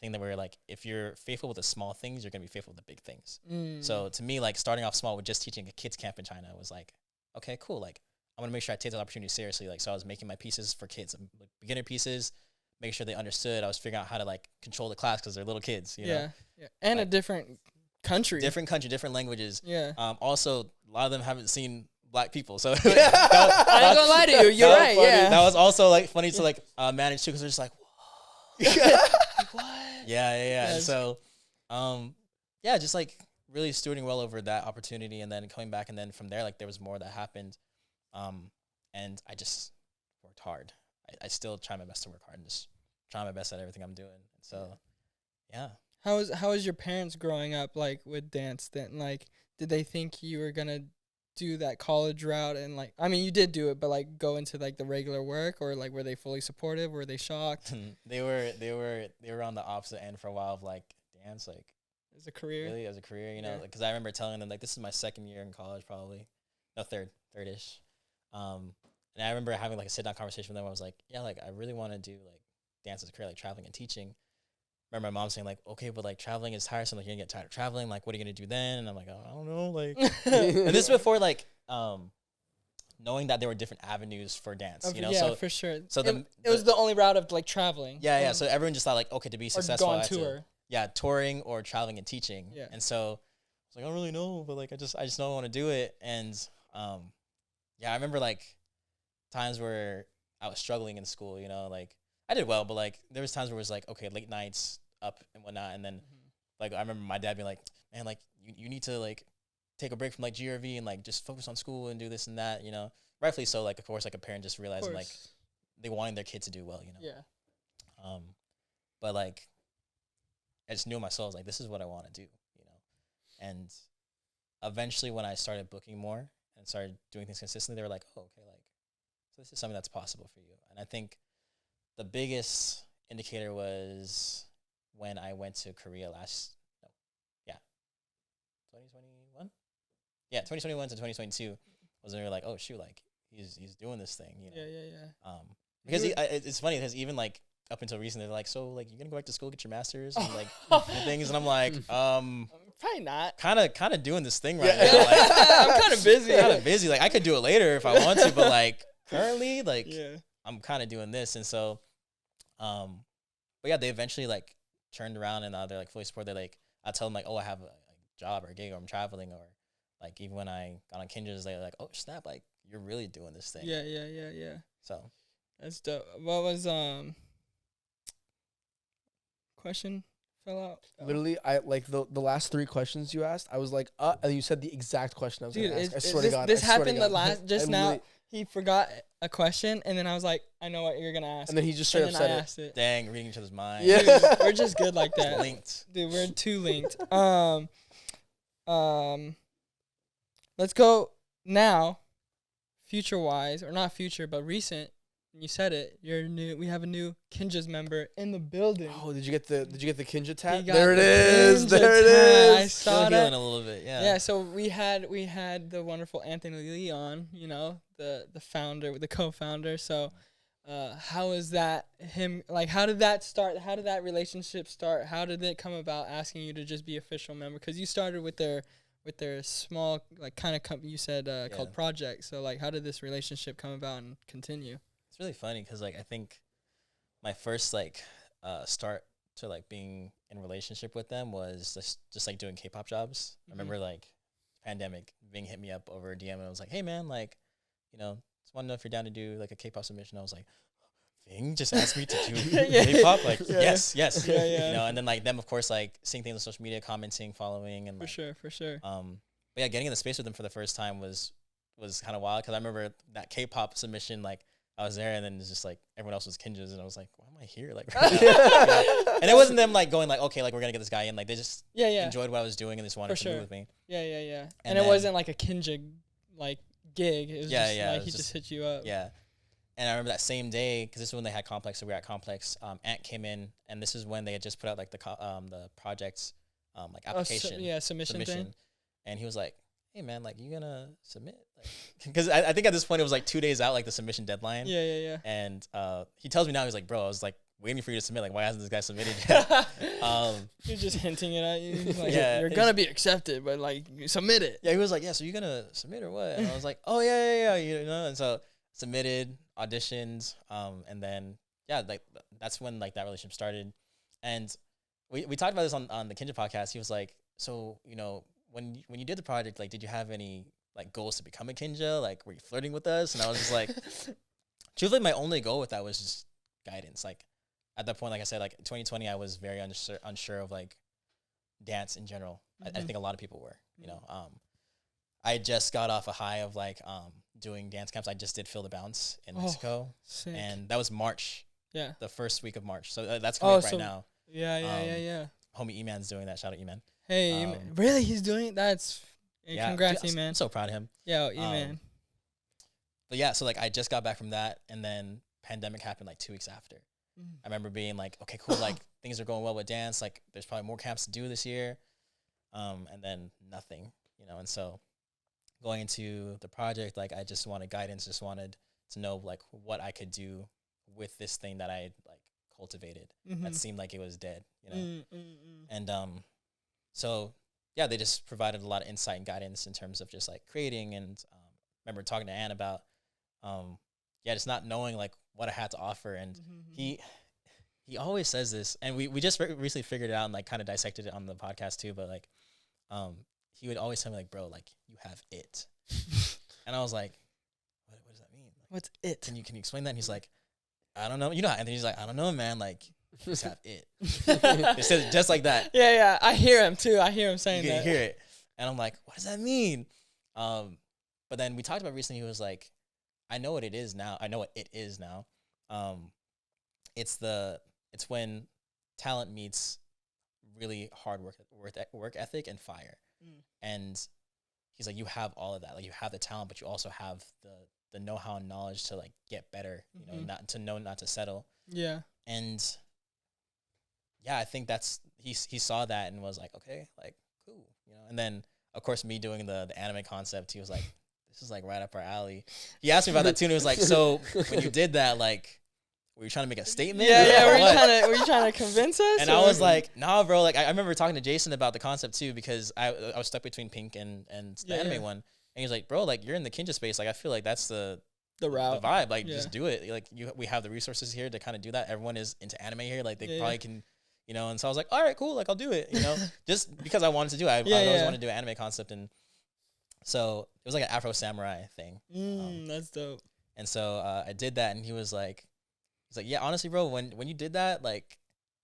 thing that we're like, if you're faithful with the small things, you're gonna be faithful with the big things. So to me, like, starting off small with just teaching a kids camp in China was like, okay, cool. Like, I want to make sure I take that opportunity seriously. Like, so I was making my pieces for kids, like beginner pieces, making sure they understood. I was figuring out how to like control the class because they're little kids, you know? Yeah. And like, a different country, different languages. Yeah. Also, a lot of them haven't seen Black people, so I ain't gonna lie to you. You're right. Funny. Yeah. That was also like funny to like manage too, because they're just like, like, what? Yeah. And so, yeah, just like really stewarding well over that opportunity, and then coming back, and then from there, like, there was more that happened, and I just worked hard. I still try my best to work hard and just try my best at everything I'm doing. And so, yeah. How was your parents growing up, like, with dance then? Like, did they think you were gonna do that college route and, like, I mean, you did do it, but like go into like the regular work, or like were they fully supportive? Were they shocked? They were on the opposite end for a while of like, dance, like, as a career. Really, as a career, you know, because I remember telling them like, this is my second year in college, probably, no, third-ish. And I remember having like a sit down conversation with them. I was like, yeah, like, I really want to do like dance as a career, like traveling and teaching. Remember my mom saying like, okay, but like traveling is tiresome. Like, you're gonna get tired of traveling. Like, what are you gonna do then? And I'm like, oh, I don't know. Like, and this is before like, knowing that there were different avenues for dance, you know? Yeah, so, for sure. So it was the only route of like traveling. Yeah. So everyone just thought like, okay, to be successful, or go on tour. Touring or traveling and teaching. Yeah. And so I was like, I don't really know, but like, I just don't want to do it. And, yeah, I remember like times where I was struggling in school, you know, like I did well, but like there was times where it was like, okay, late nights up and whatnot. And then like, I remember my dad being like, man, like you need to like take a break from like GRV and like just focus on school and do this and that, you know, rightfully so. Like, of course, like a parent just realizing like they wanting their kid to do well, you know? Yeah. But like, I just knew in my soul, I was like, this is what I want to do, you know? And eventually when I started booking more and started doing things consistently, they were like, oh, okay, like, so this is something that's possible for you. And I think the biggest indicator was when I went to Korea 2021? Yeah, 2021 to 2022 was when they were like, oh, shoot, like, he's doing this thing, you know? Yeah. Because it's funny, because even, like, up until recently, they're like, so, like, you're going to go back to school, get your master's, and, like, and things, and I'm like, probably not. Kind of doing this thing right now. Like, I'm kind of busy. Like, I could do it later if I want to, but, like, currently, like, I'm kind of doing this. And so, but yeah, they eventually like turned around and they're like fully support. They like, I tell them like, oh, I have a job or a gig, or I'm traveling, or like even when I got on Kinjaz, they're like, oh, snap, like, you're really doing this thing. Yeah. So that's dope. What was question fell out? Literally, I like the last three questions you asked. I was like, and you said the exact question I was going to ask. I swear to God. This happened just now. He forgot a question, and then I was like, I know what you're going to ask. And then he just straight up said it. Dang, reading each other's minds. Yeah. Dude, we're just good like that. Linked. Dude, we're too linked. Let's go now, future-wise, or not future, but recent. you said it. You're new. We have a new Kinjaz member in the building. Oh, did you get the Kinja tat? He got There it the is. Kinja There it tat. I is. saw Still that. healing a little bit, yeah. Yeah, so we had the wonderful Anthony Lee on, the founder, the co-founder. So, how is that him? Like, how did that start? How did that relationship start? How did it come about asking you to just be official member? Because you started with their small, like, kind of company you said called Project. So, like, how did this relationship come about and continue? It's really funny because, like, I think my first, like, start to, like, being in relationship with them was just like, doing K-pop jobs. I remember, like, pandemic, Ving hit me up over a DM, and I was like, hey, man, like, just want to know if you're down to do, like, a K-pop submission. I was like, Ving just asked me to do K-pop? Like, yes. Yeah. And then, like, them, of course, like, seeing things on social media, commenting, following. And For sure. But, yeah, getting in the space with them for the first time was kind of wild because I remember that K-pop submission, like, I was there, and then it's just like everyone else was Kinjaz, and I was like, "Why am I here?" Like, right now? And it wasn't them like going like, "Okay, like we're gonna get this guy in." Like they just enjoyed what I was doing and just wanted to move with me. Yeah. And it wasn't like a Kinja like gig. It was just like he just hit you up. Yeah. And I remember that same day because this is when they had Complex, so we were at Complex. Ant came in, and this is when they had just put out like the project's like application, submission thing. And he was like, hey man, like you gonna submit? Because I think at this point it was like 2 days out, like the submission deadline. Yeah. And he tells me now, he's like, bro, I was like waiting for you to submit. Like, why hasn't this guy submitted yet? He's just hinting it at you. Like, you're gonna be accepted, but like you submit it. Yeah, he was like, yeah, so you gonna submit or what? And I was like, oh yeah. And so submitted, auditioned, and then like that's when like that relationship started. And we talked about this on the Kinja podcast. He was like, so when you did the project, like, did you have any like goals to become a Kinja? Like, were you flirting with us? And I was just like, truthfully, my only goal with that was just guidance. Like, at that point, like I said, like 2020, I was very unsure of like dance in general. I think a lot of people were. I just got off a high of like doing dance camps. I just did Feel the Bounce in Mexico, sick. And that was March. Yeah, the first week of March. So that's coming up right now. Yeah. Homie E-Man's doing that. Shout out E-Man. Hey, really? He's doing it? That's congrats, dude, E-Man. I'm so proud of him. Yeah, E-Man. But yeah, so like I just got back from that, and then pandemic happened like 2 weeks after. I remember being like, okay, cool, like things are going well with dance. Like there's probably more camps to do this year, and then nothing, And so going into the project, like I just wanted guidance, just wanted to know like what I could do with this thing that I like cultivated that seemed like it was dead, And so yeah, they just provided a lot of insight and guidance in terms of just like creating. And remember talking to Ann about just not knowing like what I had to offer. And he always says this, and we just recently figured it out and like kind of dissected it on the podcast too. But like he would always tell me like, bro, like you have it. And I was like, what does that mean? Like, what's it? Can you explain that? And he's like, I don't know. And he's like, I don't know, man. Like, you just have it. It says just like that. Yeah. I hear him too. I hear him saying you that. You hear it. And I'm like, what does that mean? But then we talked about recently, he was like, I know what it is now. I know what it is now. It's when talent meets really hard work ethic and fire. And he's like, you have all of that. Like you have the talent, but you also have the know-how and knowledge to like get better, not to settle. Yeah. And yeah, I think he saw that and was like, okay, like cool, And then of course me doing the anime concept, he was like, this is like right up our alley. He asked me about that too, and he was like, so when you did that, like, were you trying to make a statement? Yeah. Were you trying to convince us? And I was like, nah, bro. Like I remember talking to Jason about the concept too, because I was stuck between Pink and the anime one. And he was like, bro, like you're in the Kinja space. Like I feel like that's the route, the vibe. Like just do it. Like we have the resources here to kind of do that. Everyone is into anime here. Like they probably can, And so I was like, all right, cool. Like I'll do it. Just because I wanted to do it. I always wanted to do an anime concept, and so it was like an Afro Samurai thing. That's dope. And so I did that, and he's like, yeah, honestly, bro, when you did that, like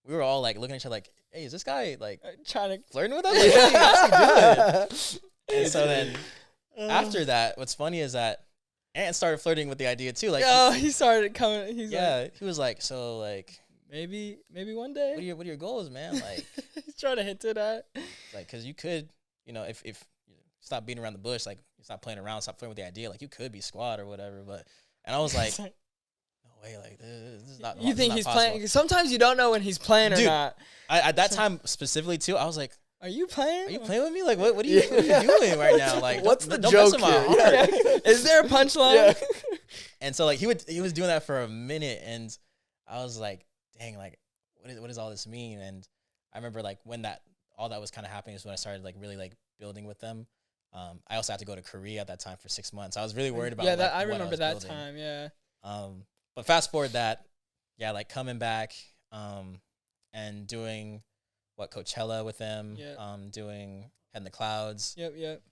we were all like looking at each other like, hey, is this guy like trying to flirting with us? Like, what's he actually doing? And so then after that, what's funny is that Ant started flirting with the idea too. Like, he started coming. He's like, he was like, so like maybe one day. What are your goals, man? Like, he's trying to hint to that. Like, because you could, if you stop beating around the bush, like stop playing around, stop flirting with the idea, like you could be squad or whatever. And I was like, no way, like this is not. You think not he's possible. playing? Sometimes you don't know when he's playing or Dude, not. At that time specifically too, I was like, Are you playing? "Are you playing with me? Like, what are you doing right now? Like, What's the don't joke mess with my here? heart." Yeah. Is there a punchline? And so like he was doing that for a minute, and I was like, "Dang, like what does all this mean?" And I remember like when all that was kind of happening is when I started like really like building with them. I also had to go to Korea at that time for 6 months. I was really worried about I what remember was that building. time. Yeah. But fast forward that, like coming back, and doing Coachella with them, doing Head in the Clouds. Yep.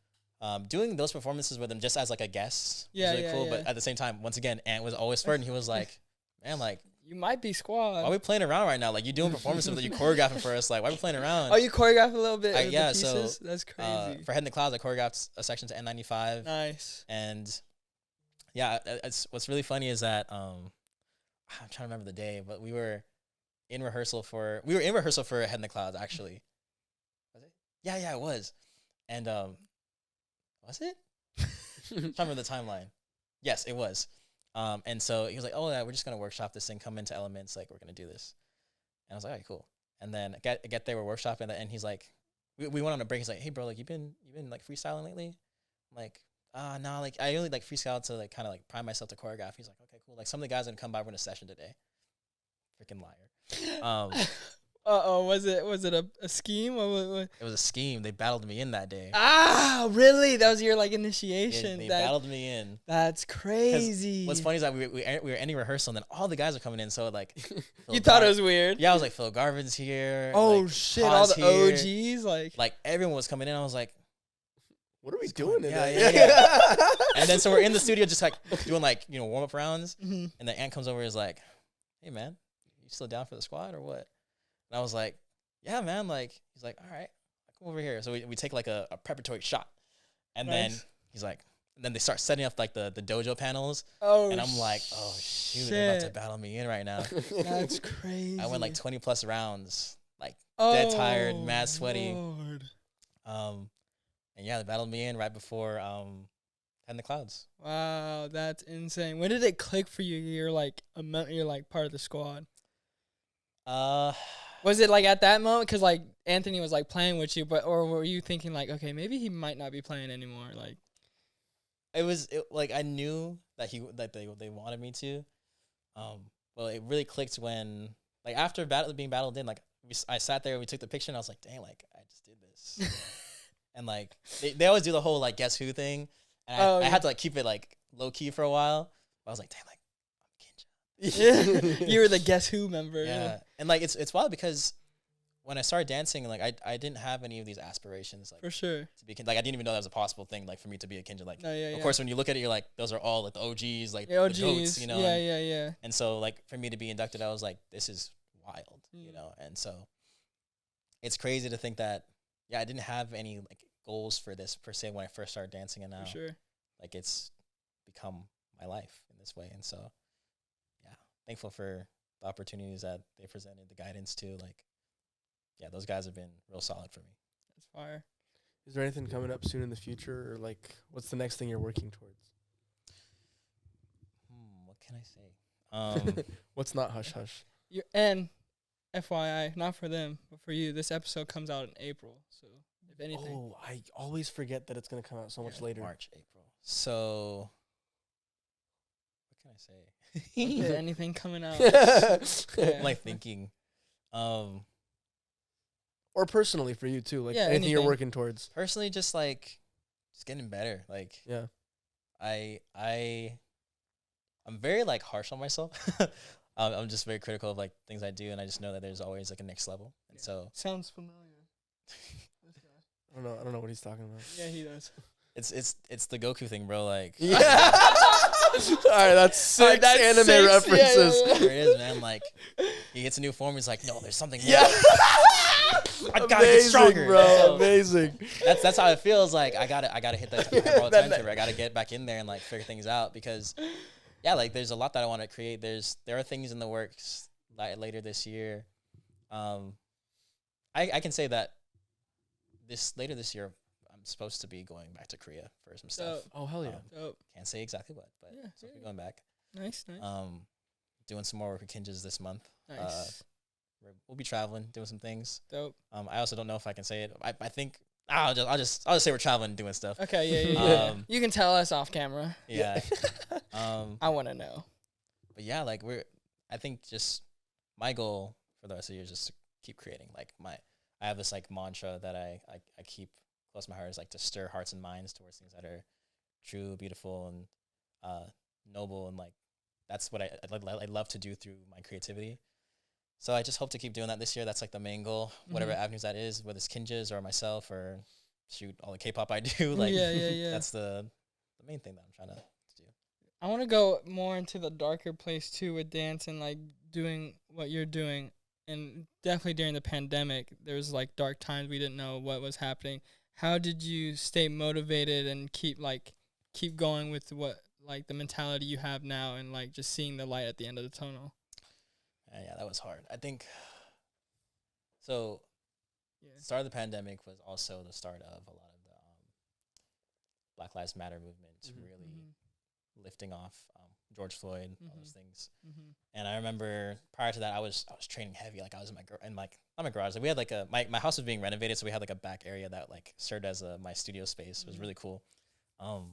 Doing those performances with him just as like a guest was Yeah, really cool. yeah. But at the same time, once again, Ant was always first, and he was like, "Man, like, You might be squad. why are we playing around right now? Like, you doing performances that you choreographing for us? Like, why are we playing around?" Oh, you choreographed a little bit. Yeah, of the so, pieces? That's crazy. For Head in the Clouds, I choreographed a section to N95. Nice. And yeah, what's really funny is that I'm trying to remember the day, but we were in rehearsal for Head in the Clouds actually. Was it? Yeah, it was. And was it? I'm trying to remember the timeline. Yes, it was. And so he was like, "Oh yeah, we're just gonna workshop this thing, come into Elements, like we're gonna do this." And I was like, "All right, cool." And then I get there, we're workshopping, and he's like, we went on a break. He's like, "Hey bro, like you been like freestyling lately?" I'm like, "No, like I only like freestyle to like kind of like prime myself to choreograph." He's like, "Okay, cool. Like some of the guys are gonna come by for a session today." Freaking liar. Was it a scheme? What? It was a scheme. They battled me in that day. Ah, really? That was your like Yeah, initiation. they battled me in. That's crazy. What's funny is that we were ending rehearsal, and then all the guys are coming in. So like, You thought it was weird? Yeah, I was like, Phil Garvin's here. Oh like, shit! Paz All the here. OGs Like everyone was coming in. I was like, What are we doing yeah, today? yeah. And then so we're in the studio just like doing like warm up rounds, Mhm. and the Ant comes over and is like, "Hey man, you still down for the squad or what?" And I was like, "Yeah man." Like he's like, "All right, come over here." So we take like a preparatory shot, and then Nice. he's like, and then they start setting up like the dojo panels, Oh, and I'm like, "Oh shoot, they're about to battle me in right now." That's crazy. I went like 20 plus rounds, like dead tired, mad sweaty. Lord. And yeah, they battled me in right before Head in the Clouds. Wow, that's insane. When did it click for you? You're like you're like part of the squad. Was it like at that moment? Because like Anthony was like playing with you, or were you thinking like, okay, maybe he might not be playing anymore? Like, like I knew that they wanted me to. Well, it really clicked when like after being battled in, like I sat there and we took the picture, and I was like, dang, like I just did this. And like they always do the whole like guess who thing, and I had to like keep it like low key for a while. But I was like, dang, like I'm Kinjaz. you were the Guess Who member. Yeah, and like it's wild because when I started dancing, like I didn't have any of these aspirations, like For sure. to be like I didn't even know that was a possible thing, like for me to be a Kinjaz. Like, Yeah. of course, when you look at it, you're like, those are all like the OGs, like Yeah, the OGs. goats, you know. Yeah. And so like for me to be inducted, I was like, this is wild, you Mm. know. And so it's crazy to think that I didn't have any like goals for this per se when I first started dancing, and now For sure. like it's become my life in this way. And so thankful for the opportunities that they presented, the guidance too. Like those guys have been real solid for me. That's fire. Is there anything coming up soon in the future, or like what's the next thing you're working towards? What can I say? What's not hush hush? And FYI, not for them, but for you, this episode comes out in April. So if anything. Oh, I always forget that it's gonna come out so much later. March, April. So what can I say? Is anything coming out? I'm like thinking. Or personally for you too, like Yeah, anything you're anything. working towards. Personally, just getting better. Like Yeah. I'm very like harsh on myself. I'm just very critical of like things I do, and I just know that there's always like a next level. And so Sounds familiar. I don't know what he's talking about. Yeah, he does. it's the Goku thing, bro. Like Yeah. All right, that's six That's anime 6, yeah, references. yeah. there it is, man. Like he gets a new form. He's like, no, there's something more. Yeah. I gotta get stronger, bro. So Amazing. that's how it feels. Like I gotta hit that time I gotta get back in there and like figure things out, because like there's a lot that I want to create. There are things in the works later this year. I can say that later this year I'm supposed to be going back to Korea for some stuff. Oh hell yeah. Dope. Can't say exactly what, but Yeah, supposed to be going back. Nice. doing some more work with Kinjaz this month. Nice. We'll be traveling, doing some things. Dope. I also don't know if I can say it. I think I'll just say we're traveling and doing stuff. Okay, yeah. You can tell us off camera. Yeah. I want to know. But yeah, like I think just my goal for the rest of the year is just to keep creating. Like I have this like mantra that I keep close to my heart, is like to stir hearts and minds towards things that are true, beautiful, and noble, and like that's what I love to do through my creativity. So I just hope to keep doing that this year. That's like the main goal, whatever avenues that is, whether it's Kinjaz or myself or shoot all the K-pop I do. Like that's the main thing that I'm trying to do. I want to go more into the darker place too with dance and like doing what you're doing. And definitely during the pandemic, there was like dark times. We didn't know what was happening. How did you stay motivated and keep going with what like the mentality you have now and like just seeing the light at the end of the tunnel? Yeah, that was hard. I think so. The start of the pandemic was also the start of a lot of the Black Lives Matter movement really lifting off George Floyd, all those things. And I remember prior to that, I was training heavy. Like I was in not my garage. Like we had like my house was being renovated, so we had like a back area that like served as my studio space. It was really cool. I remember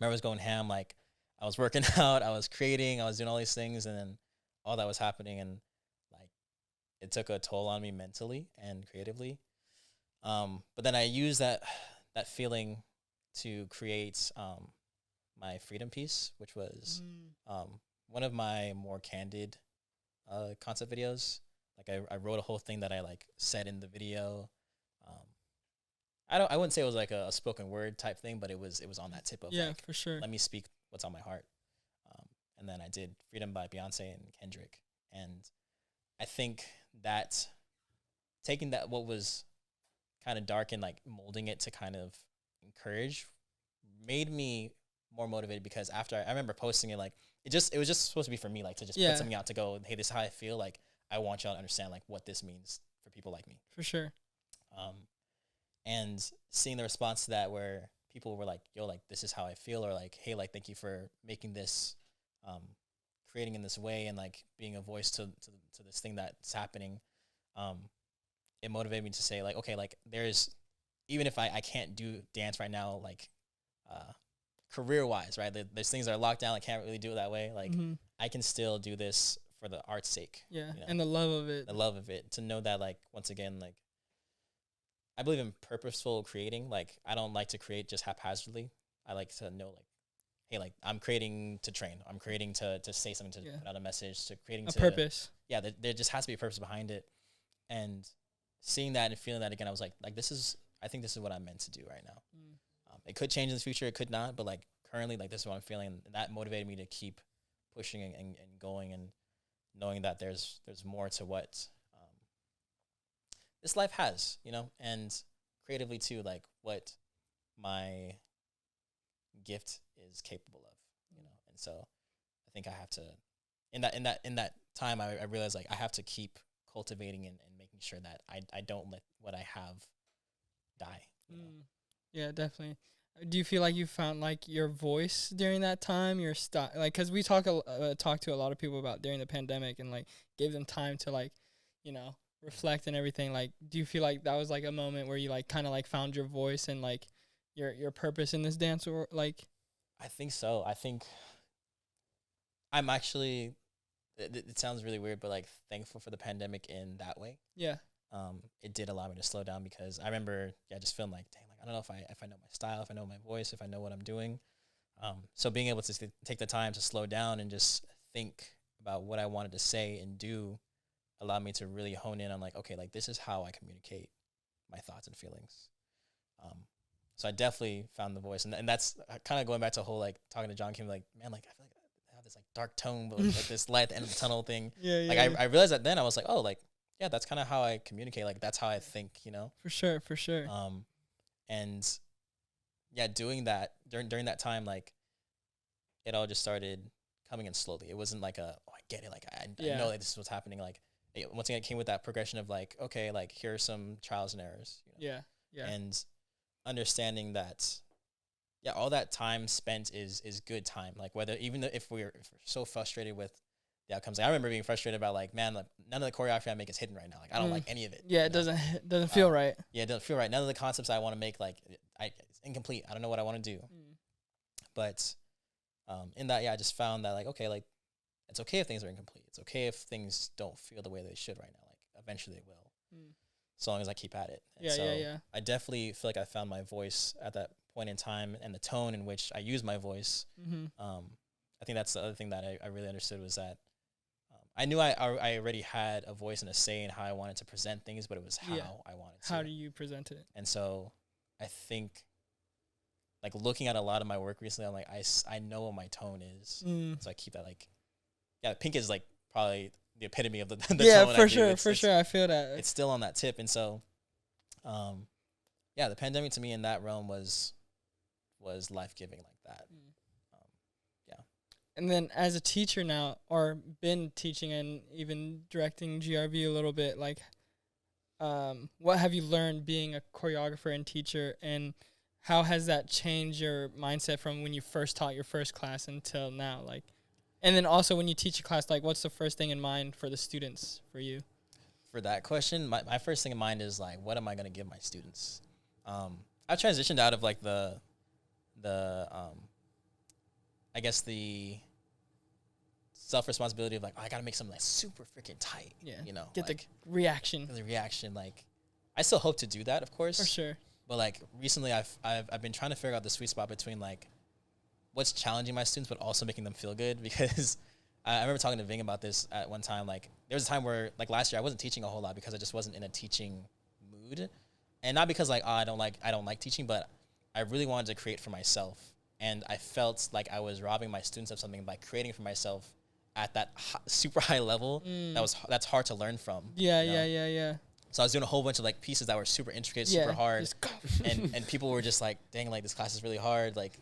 I was going ham. Like I was working out, I was creating, I was doing all these things, and then all that was happening, and like it took a toll on me mentally and creatively. But then I used that feeling to create my freedom piece, which was one of my more candid concept videos. Like I wrote a whole thing that I like said in the video. I wouldn't say it was like a spoken word type thing, but it was on that tip of like, for sure. Let me speak what's on my heart. And then I did Freedom by Beyonce and Kendrick. And I think that taking that what was kind of dark and like molding it to kind of encourage made me more motivated, because after I remember posting it, like it was just supposed to be for me, like to just put something out to go, hey, this is how I feel. Like I want y'all to understand like what this means for people like me. For sure. And seeing the response to that, where people were like, yo, like this is how I feel, or like, hey, like thank you for making this creating in this way and like being a voice to this thing that's happening. It motivated me to say like, okay, like there's, even if I can't do dance right now, like career wise, right, there's things that are locked down, I can't really do it that way, like I can still do this for the art's sake, you know? And the love of it, to know that like once again, like I believe in purposeful creating. Like I don't like to create just haphazardly. I like to know like, hey, like I'm creating to train. I'm creating to say something, to put out a message, to creating a purpose. Yeah, there just has to be a purpose behind it. And seeing that and feeling that again, I was like I think this is what I'm meant to do right now. It could change in the future, it could not, but like currently, like this is what I'm feeling. And that motivated me to keep pushing and going, and knowing that there's more to what this life has, you know, and creatively too, like what my gift is capable of, you know. And so I think I have to, in that time, I realized like I have to keep cultivating and making sure that I don't let what I have die, you know? Yeah, definitely. Do you feel like you found like your voice during that time, your style? Like, cause we talk to a lot of people about during the pandemic and like gave them time to like, you know, reflect and everything. Like, do you feel like that was like a moment where you like kind of like found your voice and like your purpose in this dance, or like? I think so. I think I'm actually, it sounds really weird, but like thankful for the pandemic in that way. Yeah. It did allow me to slow down, because I remember, just feeling like, dang, like I don't know if I know my style, if I know my voice, if I know what I'm doing. So being able to take the time to slow down and just think about what I wanted to say and do allowed me to really hone in on like, okay, like this is how I communicate my thoughts and feelings. So I definitely found the voice, and that's kind of going back to a whole like talking to John Kim, like, man, like I feel like I have this like dark tone, but like this light at the end of the tunnel thing. I realized that then I was like, oh, like, yeah, that's kind of how I communicate. Like that's how I think, you know. For sure. And yeah, doing that during that time, like it all just started coming in slowly. It wasn't like I get it. Like I know that this is what's happening. Like once again, it came with that progression of like, okay, like here are some trials and errors. You know? Yeah. And understanding that, all that time spent is good time. Like whether, even if we're so frustrated with the outcomes. Like, I remember being frustrated about like, man, like, none of the choreography I make is hidden right now. Like I don't like any of it. Yeah, it doesn't feel right. Yeah, it doesn't feel right. None of the concepts I want to make, like, it's incomplete. I don't know what I want to do. But in that, I just found that like, okay, like it's okay if things are incomplete. It's okay if things don't feel the way they should right now. Like eventually they will, so long as I keep at it. And I definitely feel like I found my voice at that point in time, and the tone in which I use my voice. I think that's the other thing that I really understood was that I knew I already had a voice and a say in how I wanted to present things, but it was how I wanted to. How do you present it? And so I think, like, looking at a lot of my work recently, I'm like, I know what my tone is. So I keep that, like, pink is, like, probably the epitome of the tone. Yeah, for sure. I feel that. It's still on that tip. And so, the pandemic to me in that realm was life-giving like that. And then as a teacher now, or been teaching and even directing GRV a little bit, like, what have you learned being a choreographer and teacher, and how has that changed your mindset from when you first taught your first class until now? Like, and then also when you teach a class, like, what's the first thing in mind for the students for you? For that question, my first thing in mind is, like, what am I going to give my students? I've transitioned out of, like, the I guess the self-responsibility of like, oh, I gotta make something like super freaking tight. Yeah. You know, get like, the reaction. Like, I still hope to do that, of course. For sure. But like recently I've been trying to figure out the sweet spot between like what's challenging my students but also making them feel good, because I remember talking to Ving about this at one time. Like there was a time where like last year I wasn't teaching a whole lot because I just wasn't in a teaching mood. And not because like, oh, I don't like teaching, but I really wanted to create for myself. And I felt like I was robbing my students of something by creating for myself at that super high level. That's hard to learn from. Yeah. So I was doing a whole bunch of like pieces that were super intricate, super hard, and people were just like, dang, like this class is really hard, like,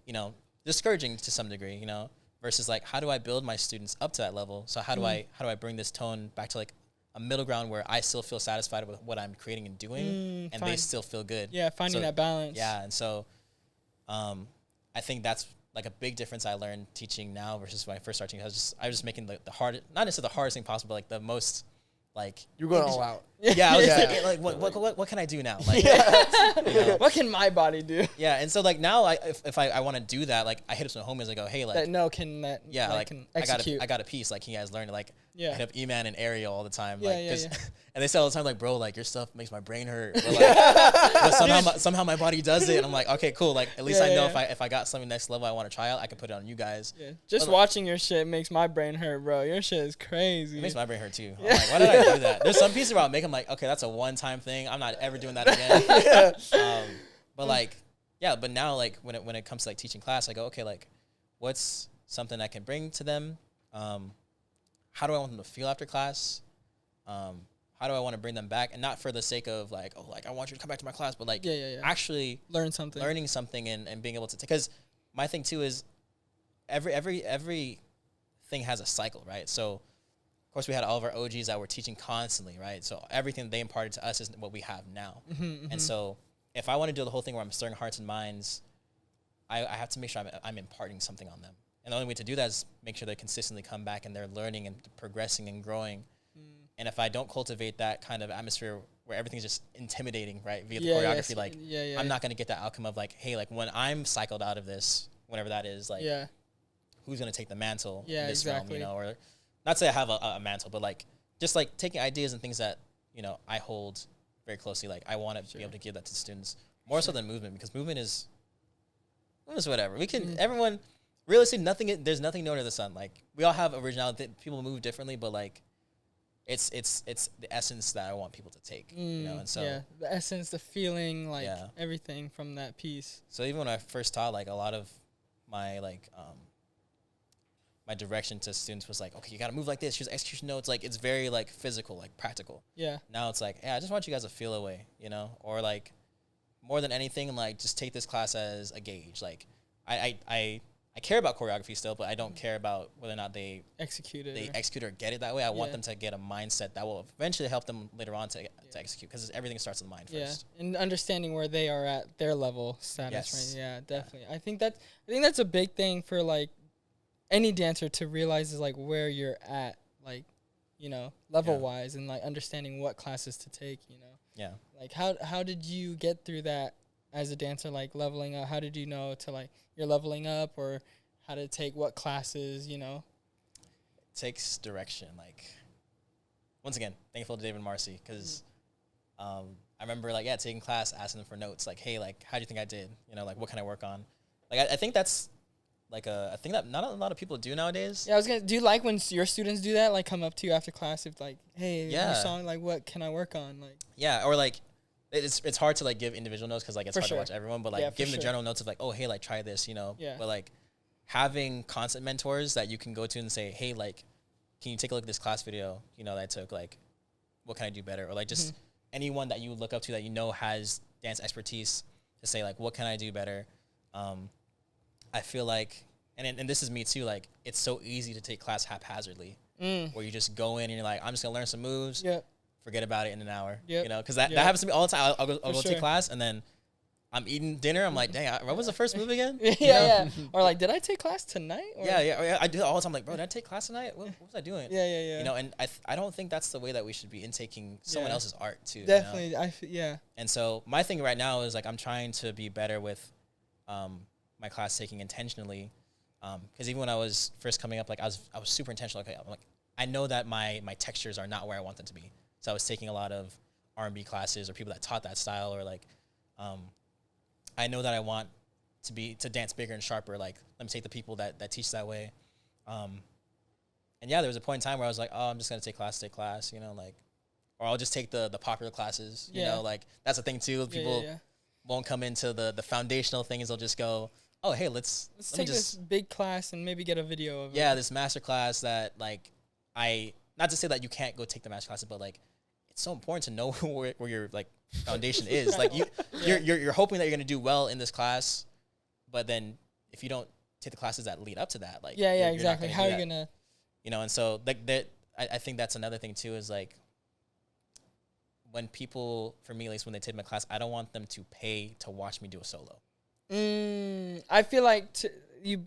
you know, discouraging to some degree, you know, versus like, how do I build my students up to that level? So how do I bring this tone back to like a middle ground where I still feel satisfied with what I'm creating and doing, and they still feel good. Yeah, finding that balance. Yeah, and so I think that's like a big difference I learned teaching now versus when I first started teaching. I was just making the hard, not necessarily the hardest thing possible, but like the most, like, you're going all out. Yeah, I was just like what can I do now? Like, you know? What can my body do? Yeah, and so like now, if I want to do that, like I hit up some homies, I go, hey, like, can execute. I got a piece, like, can you guys learn it? Like, I hit up Eman and Ariel all the time, and they say all the time, like, bro, like your stuff makes my brain hurt. Or, like, but somehow my body does it, and I'm like, okay, cool. Like at least I know if I got something next level I want to try out, I can put it on you guys. Yeah. Just watching your shit makes my brain hurt, bro. Your shit is crazy. It makes my brain hurt too. I'm like, why did I do that? There's some pieces where I'll make them like, okay, that's a one-time thing. I'm not ever doing that again. But like, but now like when it comes to like teaching class, I go, okay, like what's something I can bring to them? How do I want them to feel after class? How do I want to bring them back? And not for the sake of like, oh, like I want you to come back to my class, but like actually learning something and being able to, because my thing too is every thing has a cycle, right? So of course we had all of our OGs that were teaching constantly, right? So everything they imparted to us is what we have now. And so if I want to do the whole thing where I'm stirring hearts and minds, I have to make sure I'm imparting something on them. And the only way to do that is make sure they consistently come back and they're learning and progressing and growing. And if I don't cultivate that kind of atmosphere where everything's just intimidating, right, via the choreography, I'm not going to get that outcome of like, hey, like when I'm cycled out of this, whenever that is, like, who's going to take the mantle in this realm, you know? Or not say I have a mantle, but like just like taking ideas and things that, you know, I hold very closely. Like I want to be able to give that to students more so than movement, because movement is whatever. We can, everyone, realistically, there's nothing new under the sun. Like we all have originality. People move differently, but like it's the essence that I want people to take, you know. And so the essence, the feeling, like everything from that piece. So even when I first taught, like a lot of my like my direction to students was like, okay, you gotta move like this. Here's execution notes. Like it's very like physical, like practical. Yeah. Now it's like, I just want you guys to feel away, you know, or like more than anything, like just take this class as a gauge. Like I care about choreography still, but I don't care about whether or not they execute or get it that way. I want them to get a mindset that will eventually help them later on to execute, because everything starts in the mind first. Yeah, and understanding where they are at their level status, right? Yeah, definitely. I think that's a big thing for like any dancer to realize is like where you're at, like, you know, level wise, and like understanding what classes to take, you know. Yeah. Like how did you get through that as a dancer, like leveling up? How did you know to like you're leveling up, or how to take what classes, you know? It takes direction. Like, once again, thankful to David and Marcy, because I remember like taking class, asking them for notes, like, hey, like, how do you think I did? You know, like, what can I work on? Like, I think that's like a thing that not a lot of people do nowadays. Yeah, I was gonna. Do you like when your students do that? Like, come up to you after class, if like, hey, Yeah. your song, like, what can I work on? Like, Yeah, or like, it's hard to like give individual notes because like it's For hard sure. to watch everyone, but like Yeah, for giving the sure. general notes of like, oh, hey, like, try this, you know. Yeah. But like having constant mentors that you can go to and say, hey, like, can you take a look at this class video, you know, that I took? Like, what can I do better? Or like just anyone that you look up to that you know has dance expertise to say like, what can I do better? I feel like, and this is me too, like, it's so easy to take class haphazardly, where you just go in and you're like, I'm just gonna learn some moves, Yep. forget about it in an hour, Yep. you know, because that Yep. happens to me all the time. I'll go For take sure. class, and then I'm eating dinner. I'm like, dang, what was the first move again? Yeah, You know? yeah. Or like, did I take class tonight? Or Yeah. I do that all the time. Like, bro, did I take class tonight? What was I doing? Yeah. You know, and I don't think that's the way that we should be intaking someone Yeah. else's art too. Definitely. You know? Yeah. And so my thing right now is like I'm trying to be better with my class taking intentionally, because even when I was first coming up, like I was super intentional. Okay, I'm like, I know that my textures are not where I want them to be, so I was taking a lot of R&B classes or people that taught that style, or like I know that I want to dance bigger and sharper. Like, let me take the people that teach that way. And yeah, there was a point in time where I was like, oh, I'm just gonna take class, you know, like, or I'll just take the popular classes, you Yeah. know, like that's the thing too. People won't come into the foundational things. They'll just go, oh, hey, Let's let me take just this big class and maybe get a video of it. this master class that like not to say that you can't go take the master classes, but like it's so important to know where your like foundation is. Like you're hoping that you're gonna do well in this class, but then if you don't take the classes that lead up to that, like Yeah, you're not exactly. gonna How do are you that. gonna? You know, and so like that, I think that's another thing too, is like when people, for me at least, when they take my class, I don't want them to pay to watch me do a solo. I feel like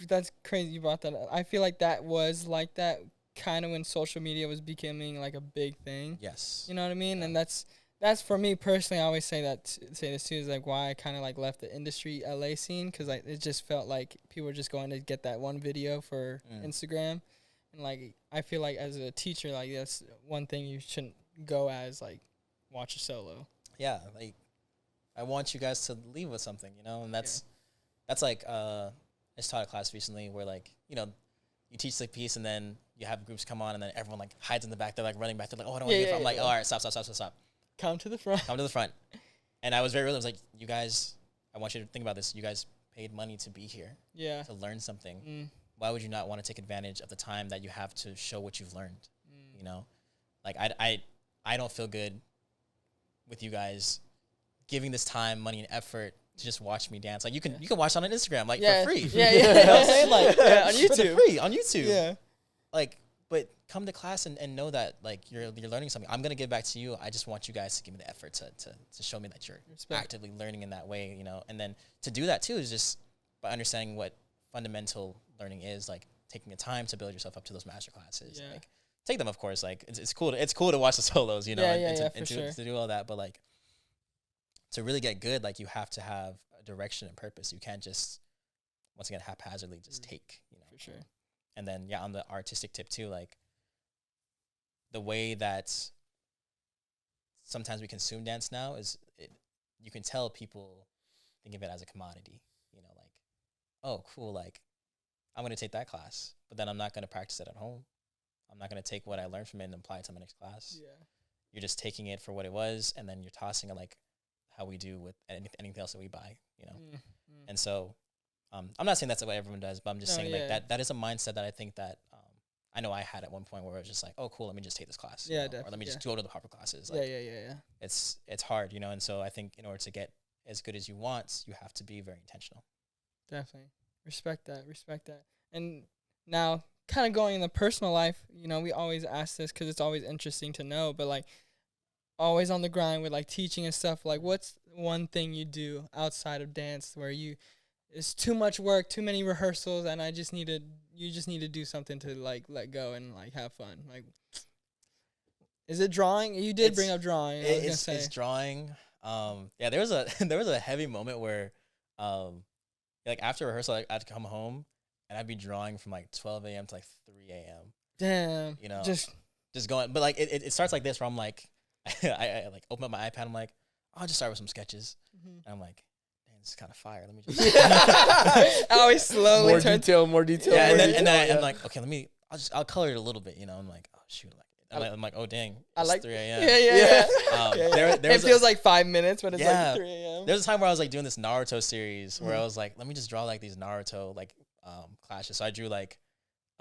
that's crazy you brought that up. I feel like that was like that kind of when social media was becoming like a big thing. Yes. You know what I mean? Yeah. And that's for me personally. I always say this too, is like why I kind of like left the industry LA scene, because like it just felt like people were just going to get that one video for Instagram, and like I feel like as a teacher, like that's one thing you shouldn't go as, like watch a solo. Yeah, like I want you guys to leave with something, you know, and that's like I just taught a class recently where like, you know, you teach the piece and then you have groups come on and then everyone like hides in the back. They're like running back. They're like, oh, I don't want to get. I'm like, oh, all right, stop. Come to the front. Come to the front. And I was very real. I was like, you guys, I want you to think about this. You guys paid money to be here. Yeah. To learn something. Why would you not want to take advantage of the time that you have to show what you've learned? You know, like I don't feel good with you guys giving this time, money, and effort to just watch me dance. Like you can watch on Instagram like for free. Yeah. You know what I'm saying? Like on for the YouTube. free on YouTube. Yeah. Like, but come to class and know that like you're learning something. I'm gonna give back to you. I just want you guys to give me the effort to show me that you're actively learning in that way, you know. And then to do that too is just by understanding what fundamental learning is, like taking the time to build yourself up to those master classes. Yeah. Like take them, of course. Like it's cool to watch the solos, you know, and to do all that. But like to really get good, like you have to have a direction and purpose. You can't just once again haphazardly just take, you know. For sure. And then on the artistic tip too, like the way that sometimes we consume dance now is you can tell people think of it as a commodity, you know, like, oh, cool, like I'm going to take that class, but then I'm not going to practice it at home. I'm not going to take what I learned from it and apply it to my next class. Yeah. You're just taking it for what it was, and then you're tossing it like how we do with anything else that we buy, you know. And so I'm not saying that's what everyone does, but I'm just saying like that is a mindset that I think that I know I had at one point where it was just like, oh, cool, let me just take this class. Yeah, you know? Or let me just go to the proper classes. Like, yeah. It's hard, you know, and so I think in order to get as good as you want, you have to be very intentional. Definitely. Respect that. And now kind of going in the personal life, you know, we always ask this because it's always interesting to know, but like always on the grind with like teaching and stuff, like what's one thing you do outside of dance where you it's too much work, too many rehearsals, and you just need to do something to like let go and like have fun. Like, is it drawing? You did bring up drawing. It's drawing. Yeah, there was a heavy moment where, like after rehearsal, like, I'd come home and I'd be drawing from like 12 a.m. to like 3 a.m. Damn. You know, just going. But like it starts like this, where I'm like, I like open up my iPad. I'm like, I'll just start with some sketches. And I'm like, dang, this is kind of fire. Let me just. I always slowly more detail. Yeah, and then I'm like, okay, I'll color it a little bit. You know, I'm like, oh shoot, like I'm like, oh dang, it's 3 a.m. Yeah. It feels like 5 minutes, but it's like 3 a.m. There's a time where I was like doing this Naruto series where I was like, let me just draw like these Naruto like clashes. So I drew like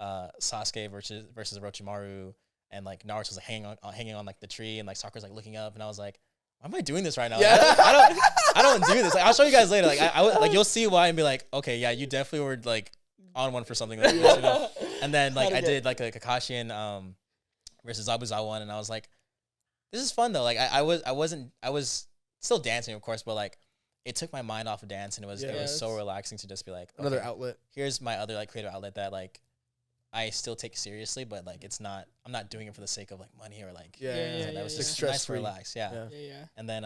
Sasuke versus Orochimaru, and like Naruto's like hanging on like the tree, and like Sakura's like looking up, and I was like, why am I doing this right now? Yeah. Like, I don't do this. Like, I'll show you guys later. Like like you'll see why and be like, okay, yeah, you definitely were like on one for something like this, you know? And then like I did like a Kakashi and versus Zabuza one, and I was like, this is fun though. Like I was still dancing, of course, but like it took my mind off of dance, and it was so relaxing to just be like, another outlet. Here's my other like creative outlet that like I still take seriously, but like I'm not doing it for the sake of like money or like that was just nice to relax. Yeah. And then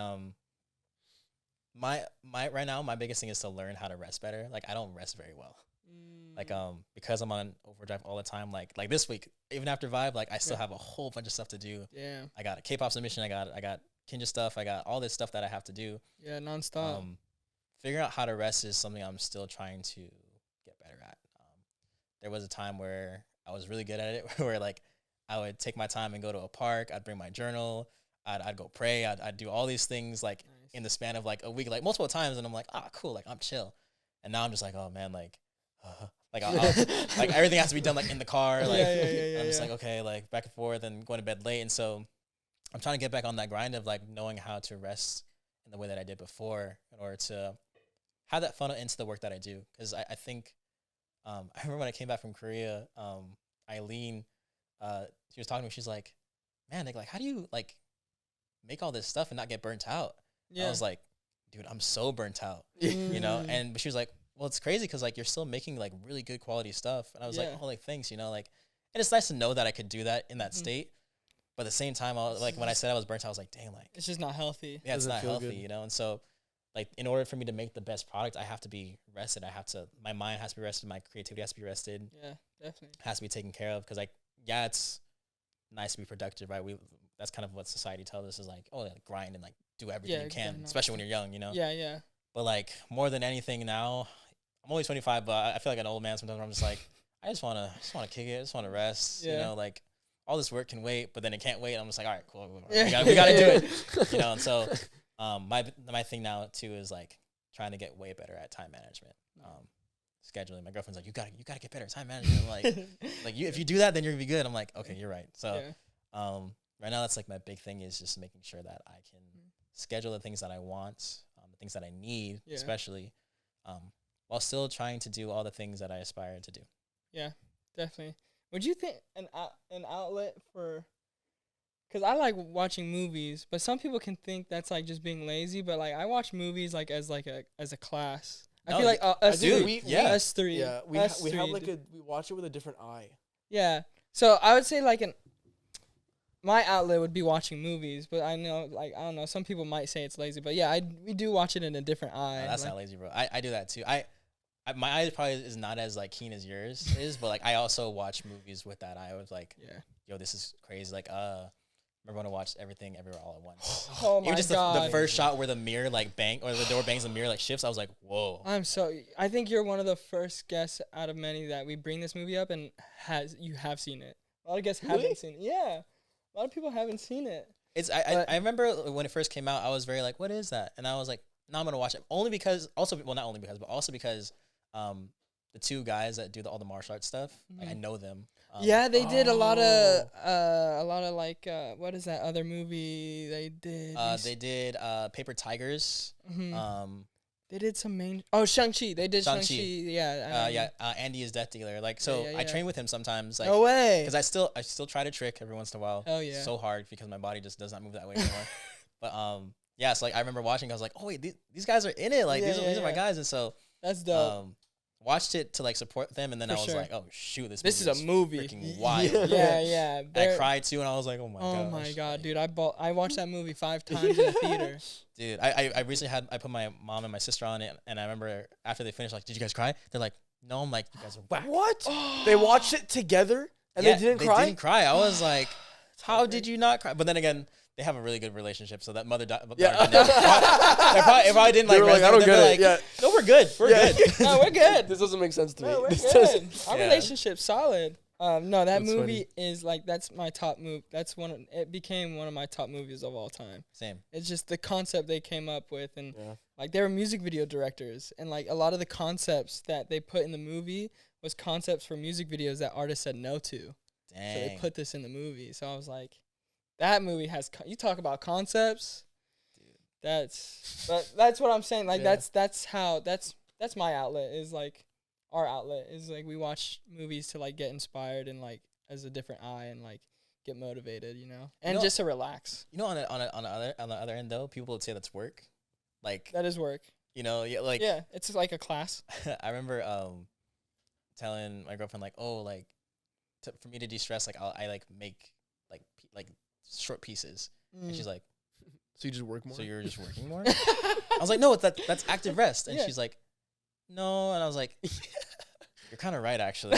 my right now my biggest thing is to learn how to rest better. Like I don't rest very well. Like because I'm on overdrive all the time. Like this week, even after Vibe, like I still have a whole bunch of stuff to do. Yeah. I got a K-pop submission. I got Kinjaz stuff. I got all this stuff that I have to do. Yeah, nonstop. Figuring out how to rest is something I'm still trying to get better at. There was a time where I was really good at it, where like I would take my time and go to a park. I'd bring my journal. I'd go pray. I'd do all these things like in the span of like a week, like multiple times, and I'm like, cool, like I'm chill. And now I'm just like, oh man, like I'll like everything has to be done like in the car. Like I'm just like, okay, like back and forth and going to bed late. And so I'm trying to get back on that grind of like knowing how to rest in the way that I did before in order to have that funnel into the work that I do. Because I think I remember when I came back from Korea, Eileen, she was talking to me. She's like, man, like how do you like make all this stuff and not get burnt out? I was like, dude, I'm so burnt out, you know? But she was like, well, it's crazy because like you're still making like really good quality stuff. And I was like, oh, like thanks, you know, like, and it's nice to know that I could do that in that state. But at the same time, I was, like when I said I was burnt out, I was like, dang, like it's just not healthy. Yeah, it's not healthy, you know. And so, like, in order for me to make the best product, I have to be rested. My mind has to be rested. My creativity has to be rested. Yeah, definitely. Has to be taken care of because, like, yeah, it's nice to be productive, right? That's kind of what society tells us is like, oh, like, grind and like do everything you can, especially when you're young, you know. Yeah. But like more than anything now, I'm only 25, but I feel like an old man sometimes. Where I'm just like, I just wanna kick it. I just wanna rest. You know, like all this work can wait, but then it can't wait. I'm just like, all right, cool. We gotta do it. You know, and so my thing now too is like trying to get way better at time management. Scheduling. My girlfriend's like, you gotta get better at time management. I'm like if you do that, then you're gonna be good. I'm like, okay, you're right. So right now that's like my big thing is just making sure that I can schedule the things that I want, the things that I need, especially, while still trying to do all the things that I aspire to do. Yeah, definitely. Would you think an outlet for? Because I like watching movies, but some people can think that's like just being lazy. But like I watch movies like as a class. I feel like us three. Yeah, we have like we watch it with a different eye. Yeah, so I would say like my outlet would be watching movies, but I know like I don't know. Some people might say it's lazy, but yeah, we do watch it in a different eye. No, that's not lazy, bro. I do that too. My eye probably is not as like keen as yours is, but like I also watch movies with that eye. I was like, yo, this is crazy. Like remember when I watched Everything Everywhere All at Once? Oh my God. The first shot where the mirror like bang or the door bangs, the mirror like shifts. I was like, whoa. I think you're one of the first guests out of many that we bring this movie up and you have seen it. A lot of guests haven't seen it. Yeah. A lot of people haven't seen it. I remember when it first came out, I was very like, what is that? And I was like, no, I'm going to watch it. Not only because the two guys that do all the martial arts stuff, like, I know them. Yeah, they did a lot of like what is that other movie they did? They did Paper Tigers. They did some Shang-Chi. They did Shang-Chi. Yeah. Andy is Death Dealer. Like so, I train with him sometimes. Like, no way. Because I still try to trick every once in a while. Oh yeah. So hard because my body just does not move that way anymore. But yeah, so like I remember watching. I was like, oh wait, these guys are in it. Like these are my guys. And so That's dope. Watched it to like support them, and then For I was sure. like, "Oh shoot, this This is a movie. freaking wild." Yeah. I cried too, and I was like, "Oh my god!" Oh my god, dude! I watched that movie 5 times in the theater. Dude, I recently I put my mom and my sister on it, and I remember after they finished, like, "Did you guys cry?" They're like, "No." I'm like, "You guys are whack." What? They watched it together and they didn't cry? They didn't cry. I was like, "How did you not cry?" But then again, they have a really good relationship, so that mother Yeah. if I didn't They like, were like, I don't get it. Yeah. No, we're good. We're good. No, we're good. This doesn't make sense to me. No, we're This good. doesn't- Our Yeah. relationship's solid. No, that That's movie is like that's my top move. It became one of my top movies of all time. Same. It's just the concept they came up with, and Yeah. like they were music video directors, and like a lot of the concepts that they put in the movie was concepts for music videos that artists said no to. Dang. So they put this in the movie. So I was like, that movie has you talk about concepts. Dude. That's what I'm saying. Like Yeah. that's my outlet is like our outlet is like we watch movies to like get inspired and like as a different eye and like get motivated, and just to relax. You know, on the other end though, people would say that's work. Like, That is work. yeah, It's like a class. I remember telling my girlfriend like, oh, like for me to de-stress, like I like make like short pieces, and she's like, So you just work more? so you're just working more? I was like, no, that's active rest, and Yeah. she's like, no, and I was like, you're kind of right actually.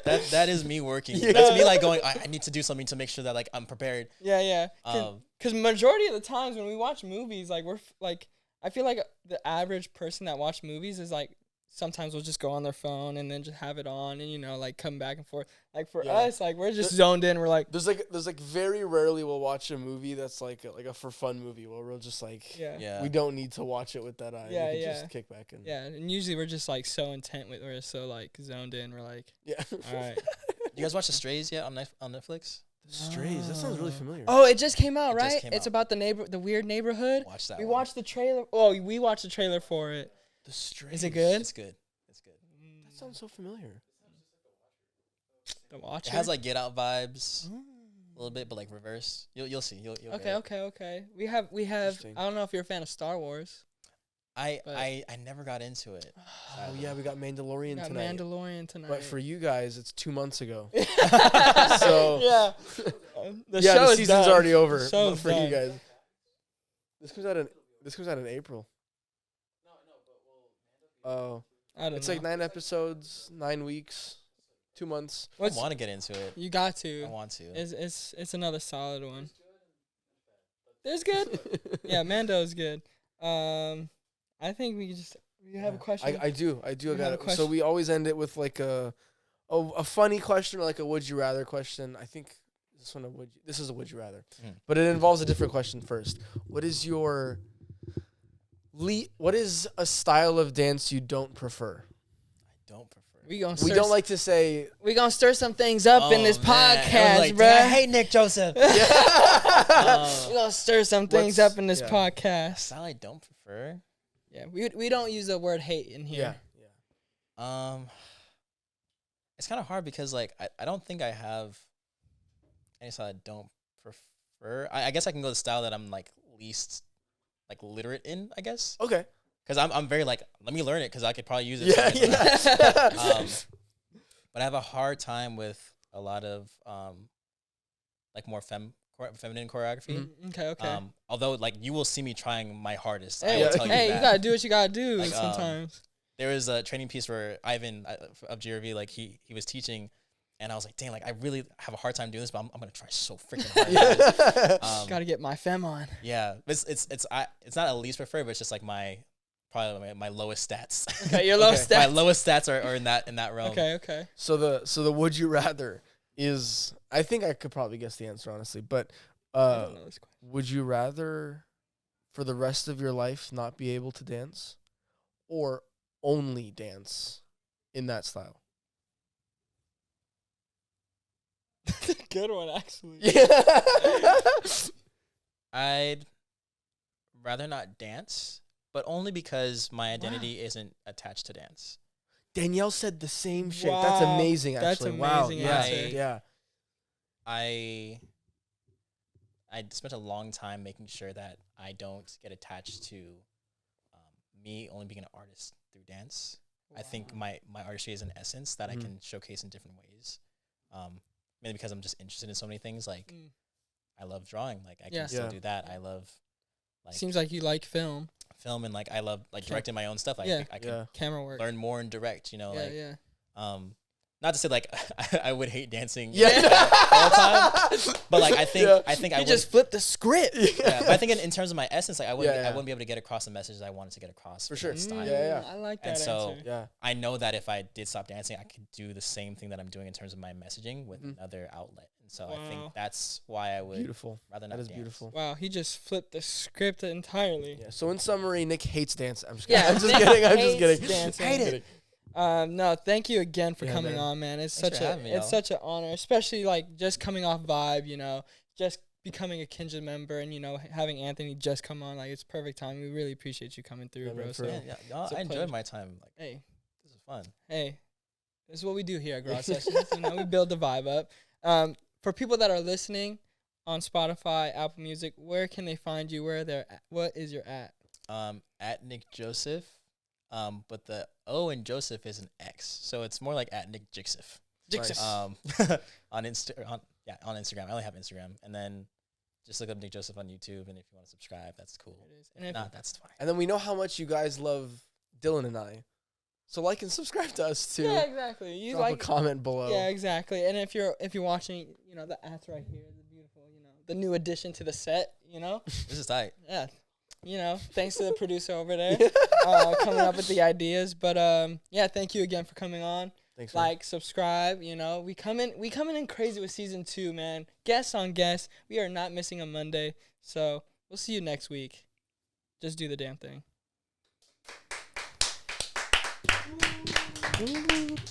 That is me working. Yeah. That's me like going, I need to do something to make sure that like I'm prepared. Yeah. Um, Because majority of the times when we watch movies, like I feel like the average person that watch movies is like sometimes will just go on their phone and then just have it on and like come back and forth. Like for Yeah. us, like we're just zoned in. We're like, There's like very rarely we'll watch a movie that's like a for fun movie where we'll just like yeah. we don't need to watch it with that eye. Yeah, we can yeah. just kick back and And usually we're just like so intent with, we're so like zoned in. We're like, yeah. all right. you guys watch The Strays yet on Netflix? The Strays. That sounds really familiar. Oh, it just came out, It just right? came It's out. about the weird neighborhood. Watch that. We one. watched the trailer. Oh, we watched the trailer for it. The Strays. Is it good? It's good. It's good. That sounds so familiar. The Watcher. It has like Get Out vibes a little bit, but like reverse. You'll see. You'll get it. Okay. We have. Interesting. I don't know if you're a fan of Star Wars. I But- I never got into it. Oh yeah, we got Mandalorian We got tonight. Mandalorian tonight. But for you guys, it's 2 months ago. so yeah, the yeah, show the is season's done. already over. The show's But for done. you guys, this comes out in April. Oh, I don't it's know. like 9 episodes, 9 weeks, 2 months. I want to get into it. You got I to. want to. It's another solid one. It's good. Yeah, Mando's good. I think we have a question. I do. I You have got a it. So question? we always end it with like a funny question or like a would you rather question. I think this is a would you rather, but it involves a different question first. What is a style of dance you don't prefer? I don't prefer. we gonna We don't like to say. we gonna stir some things up in this Oh, man. I was podcast, like, bruh. I hate Nick Joseph. We gonna stir some things What's- up in this yeah. podcast. Style I don't prefer. Yeah, we don't use the word hate in here. Yeah. It's kind of hard because like I don't think I have any style I don't prefer. I guess I can go the style that I'm like least like literate in, I guess, Okay. because I'm very like, let me learn it because I could probably use it. Yeah. someday. But I have a hard time with a lot of like more feminine choreography. Okay. Although like you will see me trying my hardest. I Hey, will tell you hey, that. you gotta do what you gotta do Like, sometimes. There was a training piece where Ivan of Jeiroudi, like he was teaching, and I was like, dang, like I really have a hard time doing this, but I'm gonna try so freaking hard. Gotta get my femme on. Yeah, it's not a least preferred, but it's just like probably my lowest stats. Okay, your lowest My stats. lowest stats are in that realm. Okay. So the would you rather is, I think I could probably guess the answer honestly, but I don't know this question. would you rather for the rest of your life not be able to dance or only dance in that style? Good one, actually. I'd rather not dance, but only because my identity isn't attached to dance. Danielle said the same shit. That's Wow. amazing, That's actually. Wow. amazing Yeah. answer. Yeah. I spent a long time making sure that I don't get attached to me only being an artist through dance. I think my artistry is an essence that I can showcase in different ways. Mainly because I'm just interested in so many things. Like, I love drawing. Like, I can still do that. I love, like... Seems like you like film. Film, and, like, I love, like, directing my own stuff. I can camera work. learn more and direct, you know, not to say, like, I would hate dancing all the time, but, like, I think I would just flip the script. But I think in terms of my essence, like, I wouldn't be able to get across the message I wanted to get across. For sure. Style. I like that and so answer. I know that if I did stop dancing, I could do the same thing that I'm doing in terms of my messaging with another outlet. And so I think that's why I would rather not dance. Beautiful. Wow, he just flipped the script entirely. Yeah. So in summary, Nick hates dance. I'm just kidding. I'm just kidding. Dancing. Hate it. No, thank you again for coming on, man. It's such an honor, especially like just coming off Vibe, you know, just becoming a Kinjaz member, and you know, having Anthony just come on, like it's perfect time. We really appreciate you coming through, bro. So I enjoyed my time. Like, hey, this is fun. Hey, this is what we do here at Garage Sessions. You know, we build the vibe up. For people that are listening on Spotify, Apple Music, where can they find you? What is your at? At Nick Joseph. But the O in Joseph is an X, so it's more like at Nick Jixif. On Instagram. I only have Instagram, and then just look up Nick Joseph on YouTube, and if you want to subscribe, that's cool. If not, that's fine. And then we know how much you guys love Dylan and I, so like and subscribe to us too. Yeah, exactly. You Drop a comment below. Yeah, exactly. And if you're watching, you know, the ads right here, the beautiful, you know, the new addition to the set, you know. This is tight. Yeah. You know, thanks to the producer over there coming up with the ideas. But thank you again for coming on. Thanks. Like, subscribe. You know, we coming in crazy with season 2, man. Guests on guests. We are not missing a Monday. So we'll see you next week. Just do the damn thing.